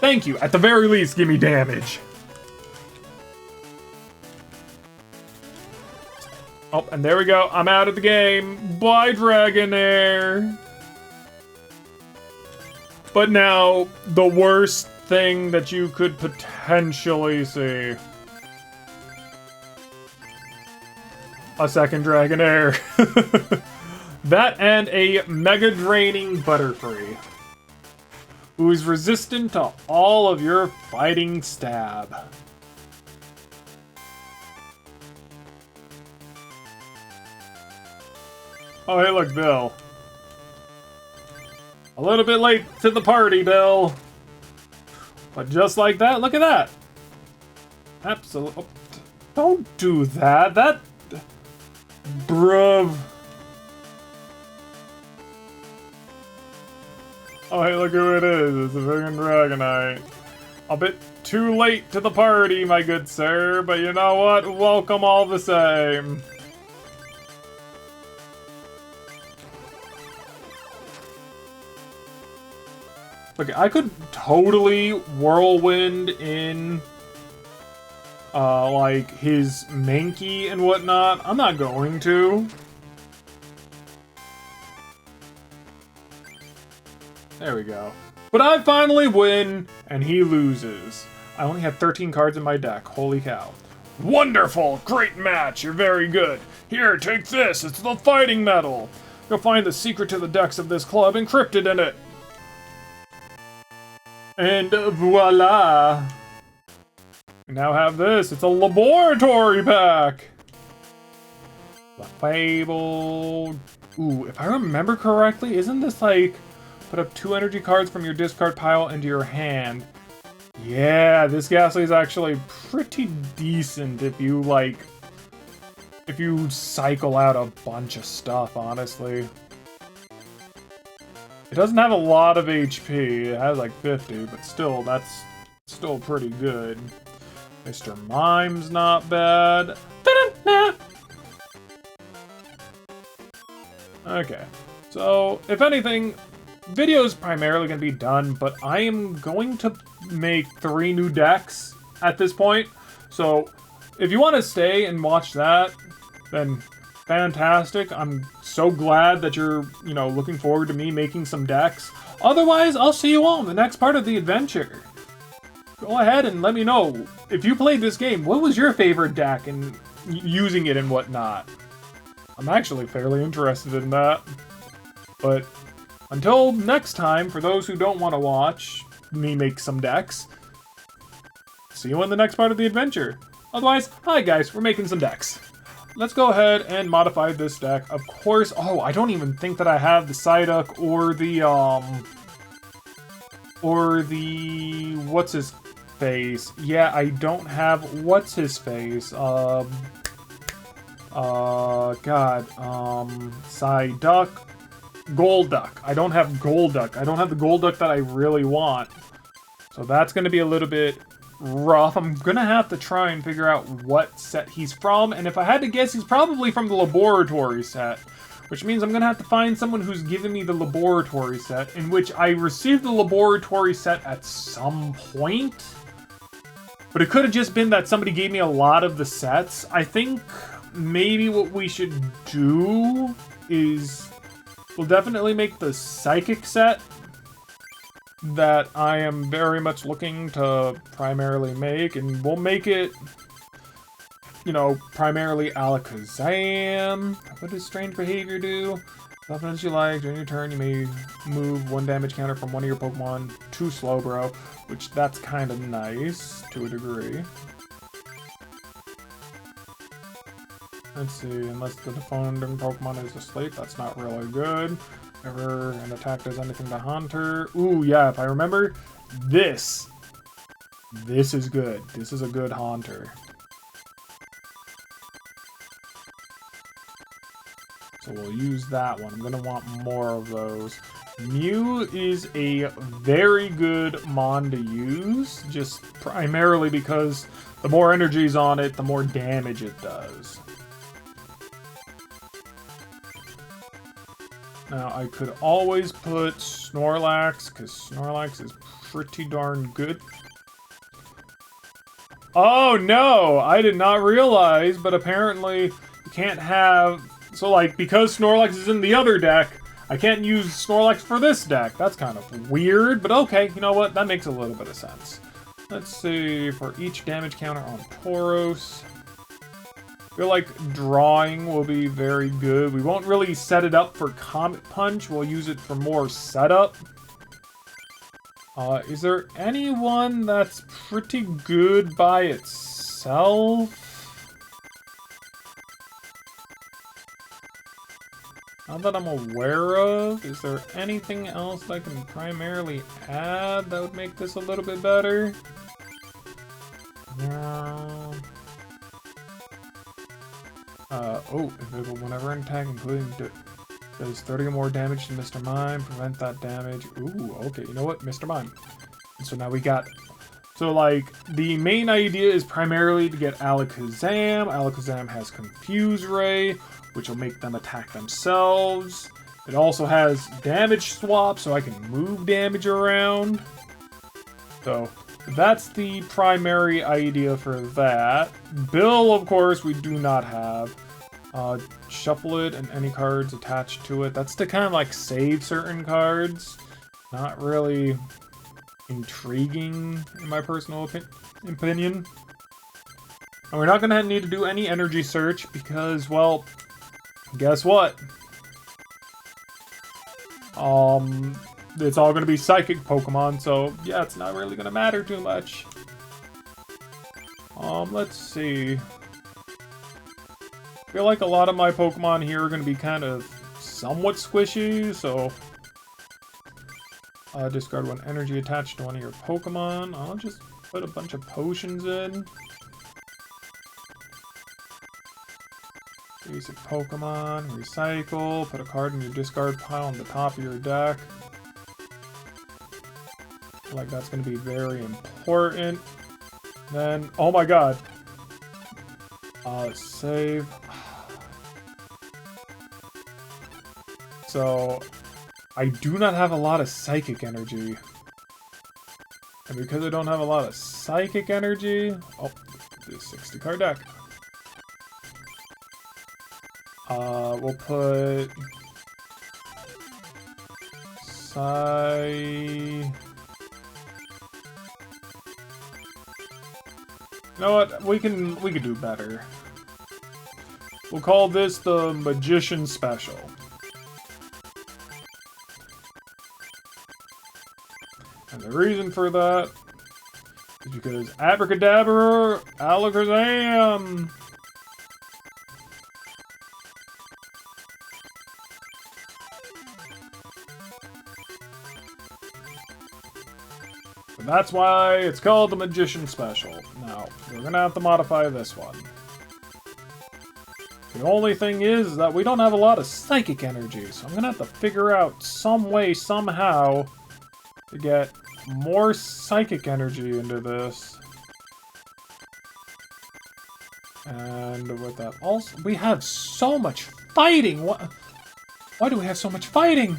Thank you. At the very least, give me damage. Oh, and there we go. I'm out of the game. Bye, Dragonair. But now, the worst thing that you could potentially see. A second Dragonair. That and a Mega Draining Butterfree, who is resistant to all of your fighting stab. Oh, hey, look, Bill. A little bit late to the party, Bill. But just like that, look at that. Absolutely. Oh, don't do that. That... Bruv. Oh, hey, look who it is. It's a friggin' Dragonite. A bit too late to the party, my good sir, but you know what? Welcome all the same. Look, I could totally Whirlwind in, like, his Mankey and whatnot. I'm not going to. There we go. But I finally win, and he loses. I only had 13 cards in my deck. Holy cow. Wonderful! Great match! You're very good. Here, take this. It's the fighting medal. You'll find the secret to the decks of this club encrypted in it. And voila! We now have this. It's a laboratory pack! The Fable... Ooh, if I remember correctly, isn't this like... Put up 2 energy cards from your discard pile into your hand. Yeah, this Ghastly is actually pretty decent if you, like, if you cycle out a bunch of stuff, honestly. It doesn't have a lot of HP, it has like 50, but still, that's still pretty good. Mr. Mime's not bad. Okay, so if anything, video is primarily going to be done, but I am going to make 3 new decks at this point. So if you want to stay and watch that, then fantastic. I'm so glad that you're, you know, looking forward to me making some decks. Otherwise, I'll see you all in the next part of the adventure. Go ahead and let me know, if you played this game, what was your favorite deck and using it and whatnot? I'm actually fairly interested in that. But until next time, for those who don't want to watch me make some decks, see you in the next part of the adventure. Otherwise, hi guys, we're making some decks. Let's go ahead and modify this deck. Of course, oh, I don't even think that I have the Psyduck or the, what's his face? Yeah, I don't have, what's his face? Psyduck, Golduck. I don't have Golduck. I don't have the Golduck that I really want. So that's going to be a little bit rough. I'm going to have to try and figure out what set he's from. And if I had to guess, he's probably from the Laboratory set. Which means I'm going to have to find someone who's given me the Laboratory set, in which I received the Laboratory set at some point. But it could have just been that somebody gave me a lot of the sets. I think maybe what we should do is we'll definitely make the Psychic set that I am very much looking to primarily make, and we'll make it, you know, primarily Alakazam. What does Strange Behavior do? Something you like, during your turn you may move 1 damage counter from one of your Pokemon to Slowbro, which that's kind of nice to a degree. Let's see, unless the defending Pokemon is asleep, that's not really good. Whenever an attack does anything to Haunter. Ooh, yeah, if I remember, this is good. This is a good Haunter. So we'll use that one. I'm going to want more of those. Mew is a very good mon to use, just primarily because the more energy's on it, the more damage it does. Now, I could always put Snorlax, because Snorlax is pretty darn good. Oh, no! I did not realize, but apparently you can't have... So, like, because Snorlax is in the other deck, I can't use Snorlax for this deck. That's kind of weird, but okay, you know what? That makes a little bit of sense. Let's see, for each damage counter on Tauros... I feel like drawing will be very good. We won't really set it up for Comet Punch. We'll use it for more setup. Is there anyone that's pretty good by itself? Not that I'm aware of. Is there anything else I can primarily add that would make this a little bit better? No. Whenever an attack, including does 30 or more damage to Mr. Mime, prevent that damage. Ooh, okay, you know what? Mr. Mime. And so now we got... So, like, the main idea is primarily to get Alakazam. Alakazam has Confuse Ray, which will make them attack themselves. It also has damage swap, so I can move damage around. So, that's the primary idea for that. Bill, of course, we do not have. Shuffle it and any cards attached to it. That's to kind of like save certain cards. Not really intriguing, in my personal opinion. And we're not going to need to do any energy search because, well, guess what? It's all going to be psychic Pokemon, so yeah, it's not really going to matter too much. Let's see. I feel like a lot of my Pokemon here are going to be kind of somewhat squishy, so Discard one energy attached to one of your Pokemon. I'll just put a bunch of potions in. Basic Pokemon, recycle, put a card in your discard pile on the top of your deck. I feel like that's going to be very important. Then, oh my god. Save. So, I do not have a lot of Psychic Energy. And because I don't have a lot of Psychic Energy... Oh, this 60 card deck. We'll put... You know what? We can do better. We'll call this the Magician Special. And the reason for that is because Abracadabra, Alakazam! And that's why it's called the Magician Special. Now, we're gonna have to modify this one. The only thing is that we don't have a lot of Psychic Energy, so I'm gonna have to figure out some way, somehow, to get more Psychic Energy into this. And with that also, we have so much fighting! Why do we have so much fighting?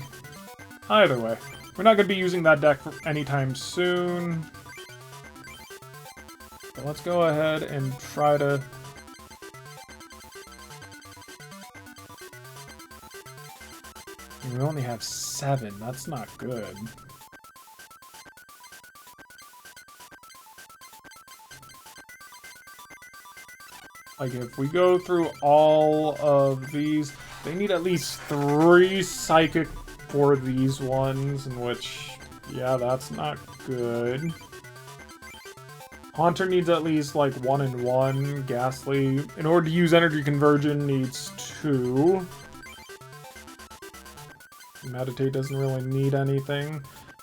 Either way, we're not going to be using that deck for anytime soon. So let's go ahead and try to... We only have 7, that's not good. Like, if we go through all of these, they need at least 3 Psychic for these ones, in which, yeah, that's not good. Haunter needs at least, like, 1 and 1. Ghastly, in order to use Energy Conversion, needs 2. Meditate doesn't really need anything.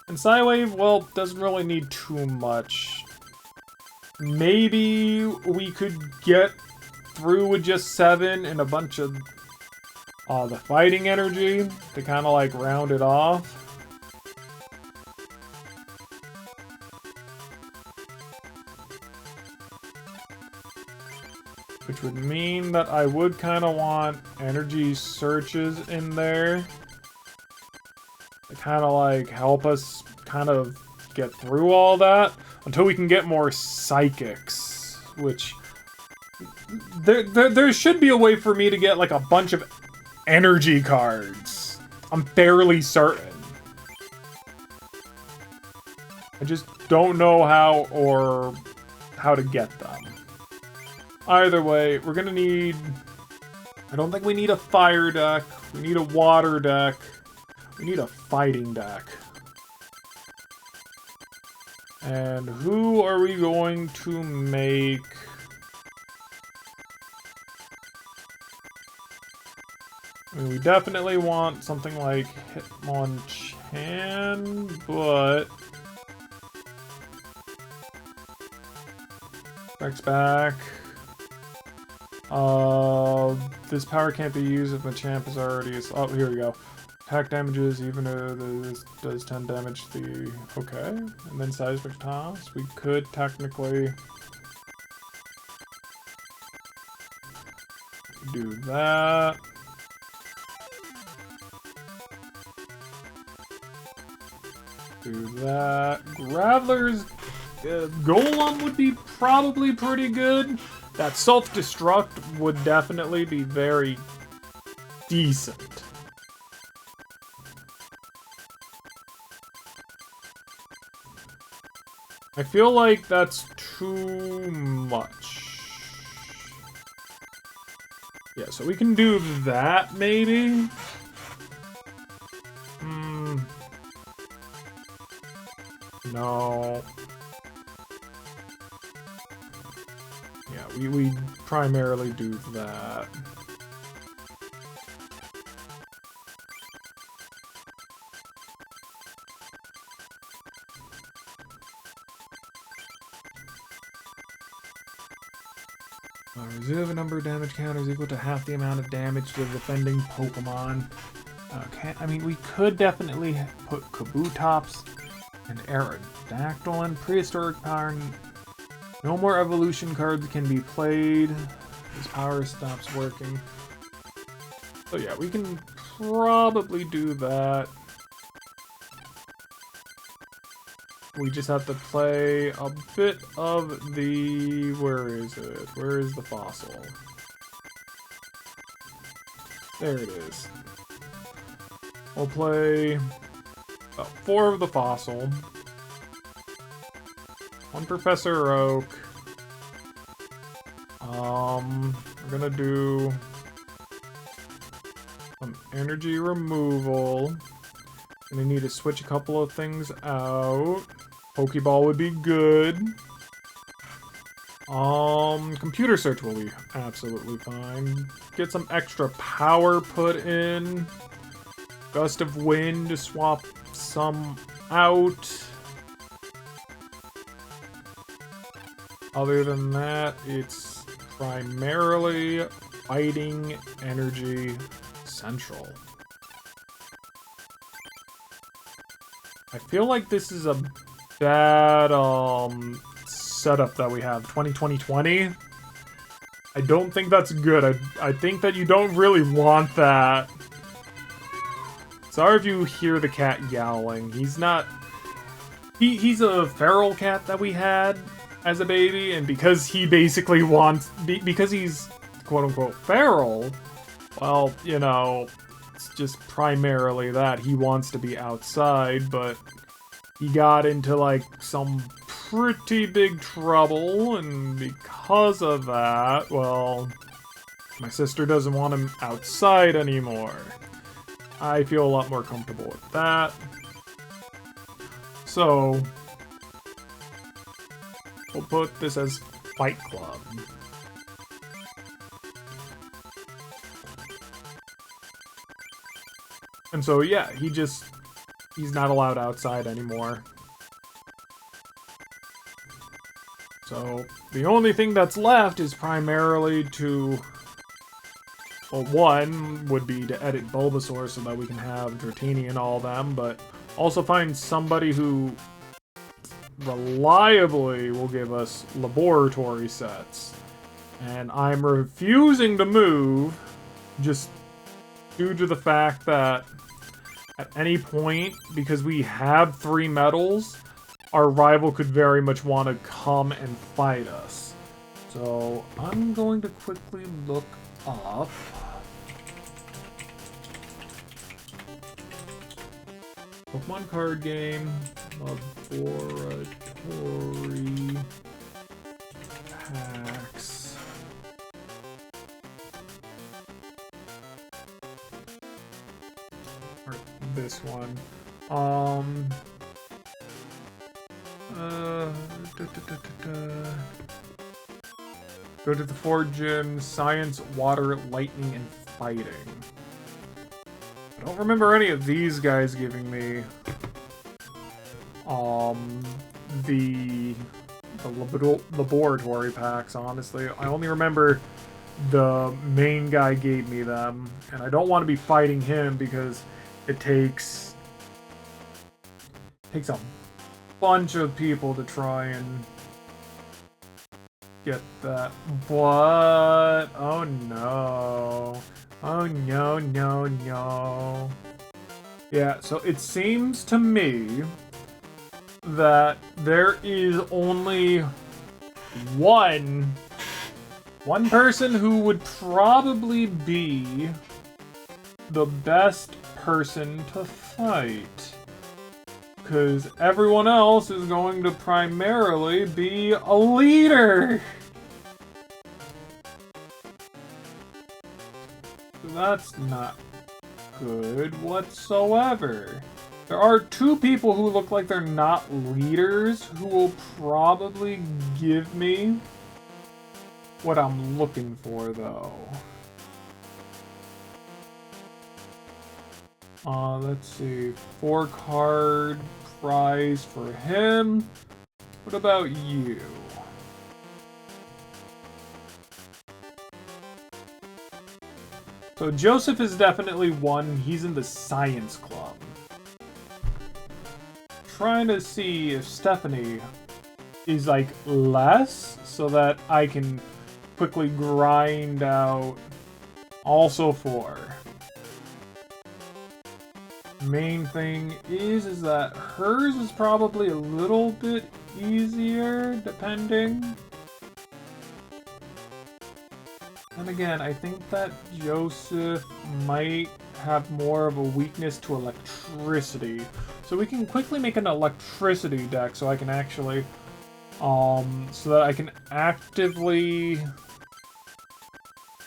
And Psywave, well, doesn't really need too much. Maybe we could get through with just 7 and a bunch of the fighting energy to kind of like round it off. Which would mean that I would kind of want energy searches in there to kind of like help us kind of get through all that until we can get more psychics, which there should be a way for me to get like a bunch of energy cards. I'm fairly certain. I just don't know how or how to get them. Either way, we're gonna need... I don't think we need a fire deck. We need a water deck. We need a fighting deck. And who are we going to make... I mean, we definitely want something like Hitmonchan, but... Strikes back. This power can't be used if Machamp is already... Oh, here we go. Attack damages, even though this does 10 damage to the... Okay. And then Seismic Toss. We could technically... do that. Do that. Graveler's Golem would be probably pretty good. That self-destruct would definitely be very decent. I feel like that's too much. Yeah, so we can do that, maybe? No. Yeah, we primarily do that. Reserve a number of damage counters equal to half the amount of damage to the defending Pokemon. Okay, I mean, we could definitely put Kabutops and Aerodactyl in prehistoric power. No more evolution cards can be played. His power stops working. So yeah, we can probably do that. We just have to play a bit of the... Where is it? Where is the fossil? There it is. We'll play 4 of the fossil. 1 Professor Oak. We're gonna do some energy removal. Gonna need to switch a couple of things out. Pokeball would be good. Computer search will be absolutely fine. Get some extra power put in. Gust of wind to swap some out. Other than that, it's primarily fighting energy central. I feel like this is a bad setup that we have. 2020. I don't think that's good. I think that you don't really want that. Sorry if you hear the cat yowling. He's not... He's a feral cat that we had as a baby, and because he basically wants... Because he's quote-unquote feral, well, you know, it's just primarily that. He wants to be outside, but he got into, like, some pretty big trouble, and because of that, well, my sister doesn't want him outside anymore. I feel a lot more comfortable with that. So, we'll put this as Fight Club. And so, yeah, he's not allowed outside anymore. So, the only thing that's left is primarily to... Well, one would be to edit Bulbasaur so that we can have Dratini and all them, but also find somebody who reliably will give us laboratory sets. And I'm refusing to move, just due to the fact that at any point, because we have 3 medals, our rival could very much want to come and fight us. So I'm going to quickly look up Pokemon card game laboratory packs. Or this one. Go to the 4 gyms: Science, Water, Lightning, and Fighting. I don't remember any of these guys giving me the laboratory packs, honestly. I only remember the main guy gave me them, and I don't want to be fighting him because it takes a bunch of people to try and get that. What? Oh no. Oh no, no, no. Yeah, so it seems to me that there is only one person who would probably be the best person to fight. Because everyone else is going to primarily be a leader. That's not good whatsoever. There are 2 people who look like they're not leaders who will probably give me what I'm looking for, though. Let's see. 4 card prize for him. What about you? So Joseph is definitely one. He's in the science club. Trying to see if Stephanie is like less so that I can quickly grind out also 4. Main thing is that hers is probably a little bit easier depending. And again, I think that Joseph might have more of a weakness to electricity. So we can quickly make an electricity deck so I can actually, so that I can actively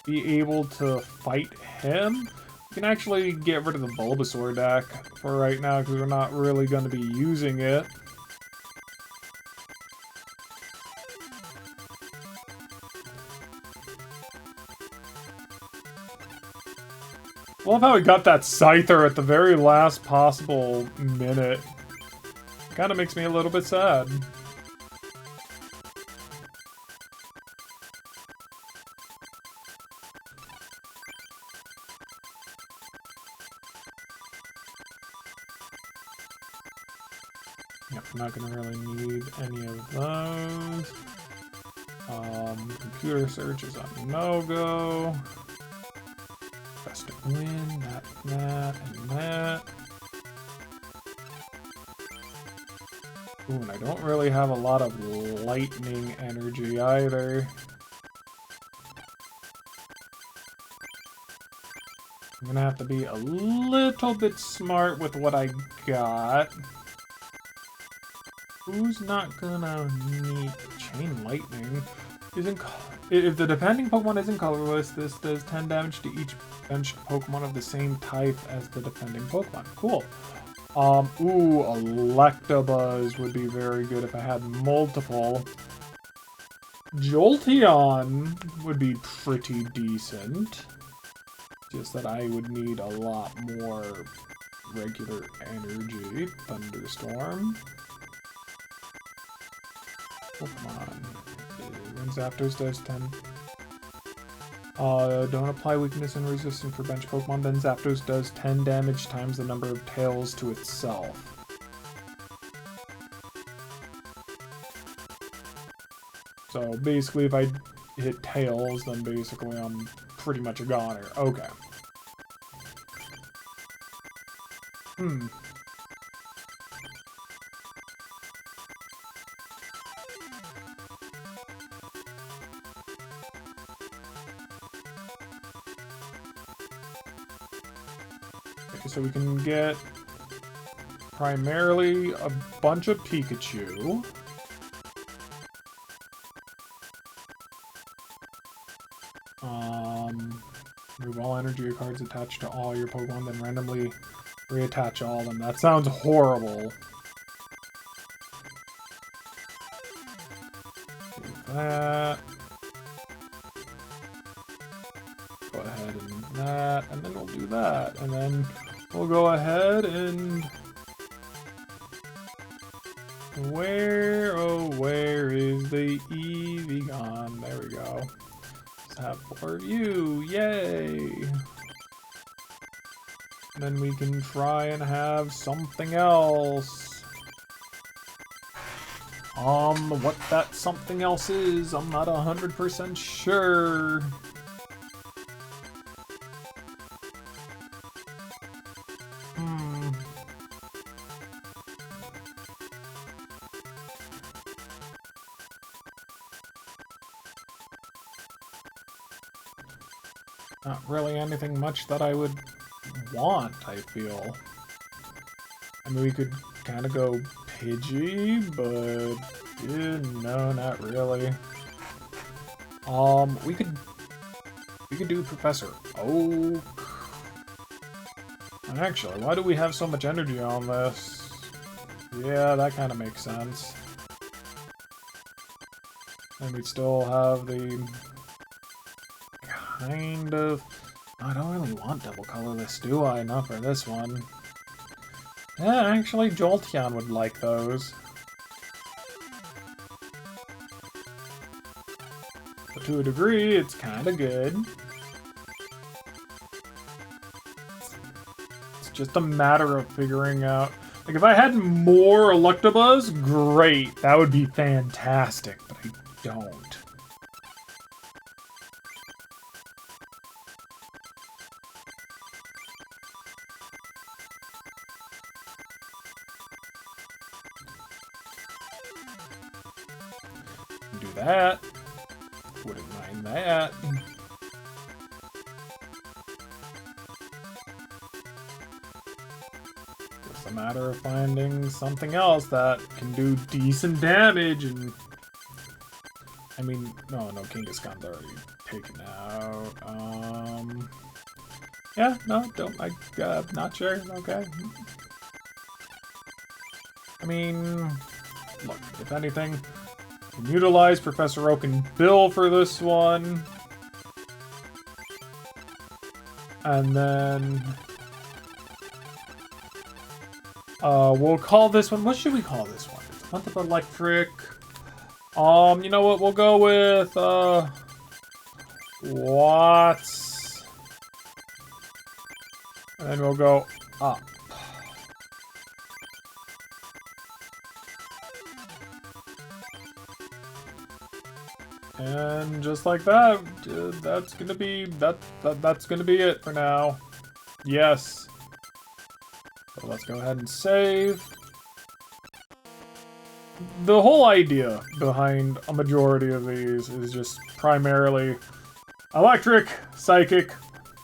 be able to fight him. We can actually get rid of the Bulbasaur deck for right now because we're not really going to be using it. I love how he got that Scyther at the very last possible minute. Kind of makes me a little bit sad. Yep, I'm not gonna really need any of those. Computer search is a no-go. Best of win, that, and that. Ooh, and I don't really have a lot of lightning energy either. I'm gonna have to be a little bit smart with what I got. Who's not gonna need Chain Lightning? If the depending Pokemon isn't colorless, this does 10 damage to each benched Pokemon of the same type as the defending Pokemon. Cool. Ooh, Electabuzz would be very good if I had multiple. Jolteon would be pretty decent. Just that I would need a lot more regular energy. Thunderstorm. Pokemon. When Zapdos does 10. Don't apply weakness and resistance for bench Pokemon, then Zapdos does 10 damage times the number of tails to itself. So basically if I hit tails, then basically I'm pretty much a goner. Okay. So we can get primarily a bunch of Pikachu. Move all energy cards attached to all your Pokemon, then randomly reattach all of them. That sounds horrible. Do that. Go ahead and that, and then we'll do that, and then we'll go ahead and... Where is the Eevee gone? There we go. Let's have 4 of you, yay! And then we can try and have something else. What that something else is, I'm not 100% sure. Not really anything much that I would want, I feel. I mean, we could kind of go Pidgey, but no, not really. We could do Professor Oak. Actually, why do we have so much energy on this? Yeah, that kind of makes sense. And we still have the kind of... I don't really want double colorless, do I? Not for this one. Yeah, actually, Jolteon would like those. But to a degree, it's kind of good. just a matter of figuring out. Like, if I had more Electabuzz, great. That would be fantastic, but I don't. Do that. Wouldn't mind that. Just a matter of finding something else that can do decent damage and... I mean, no, Kangaskhan's already taken out. Yeah, no, don't, not sure, okay. I mean, look, if anything, can utilize Professor Oak and Bill for this one. And then... we'll call this one... What should we call this one? Month of Electric. You know what? We'll go with, Watts. And then we'll go up. And just like that, that's gonna be that's gonna be it for now. Yes. So let's go ahead and save. The whole idea behind a majority of these is just primarily electric, psychic,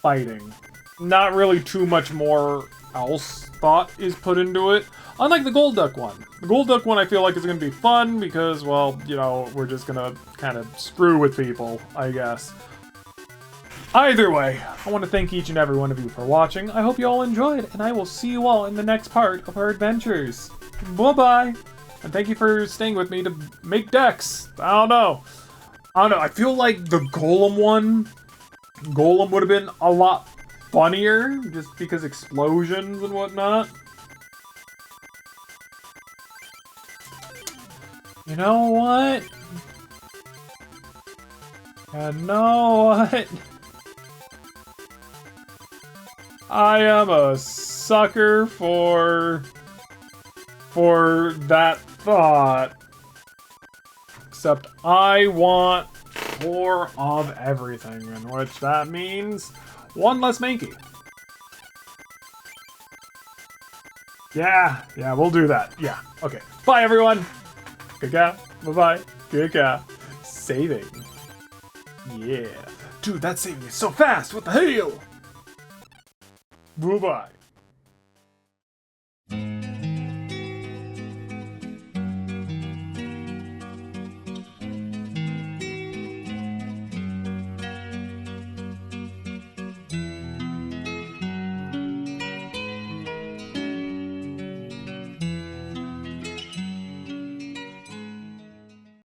fighting. Not really too much more else thought is put into it. Unlike the Golduck one. The Golduck one I feel like is going to be fun because, well, you know, we're just going to kind of screw with people, I guess. Either way, I want to thank each and every one of you for watching. I hope you all enjoyed, and I will see you all in the next part of our adventures. Bye-bye! And thank you for staying with me to make decks. I don't know. I feel like the Golem would have been a lot funnier, just because explosions and whatnot. You know what? You know what? I am a sucker for that thought. Except I want 4 of everything, in which that means 1 less Mankey. Yeah, we'll do that. Yeah, okay. Bye, everyone. Good guy. Bye-bye. Good guy. Saving. Yeah. Dude, that saving is so fast. What the hell? Bye-bye.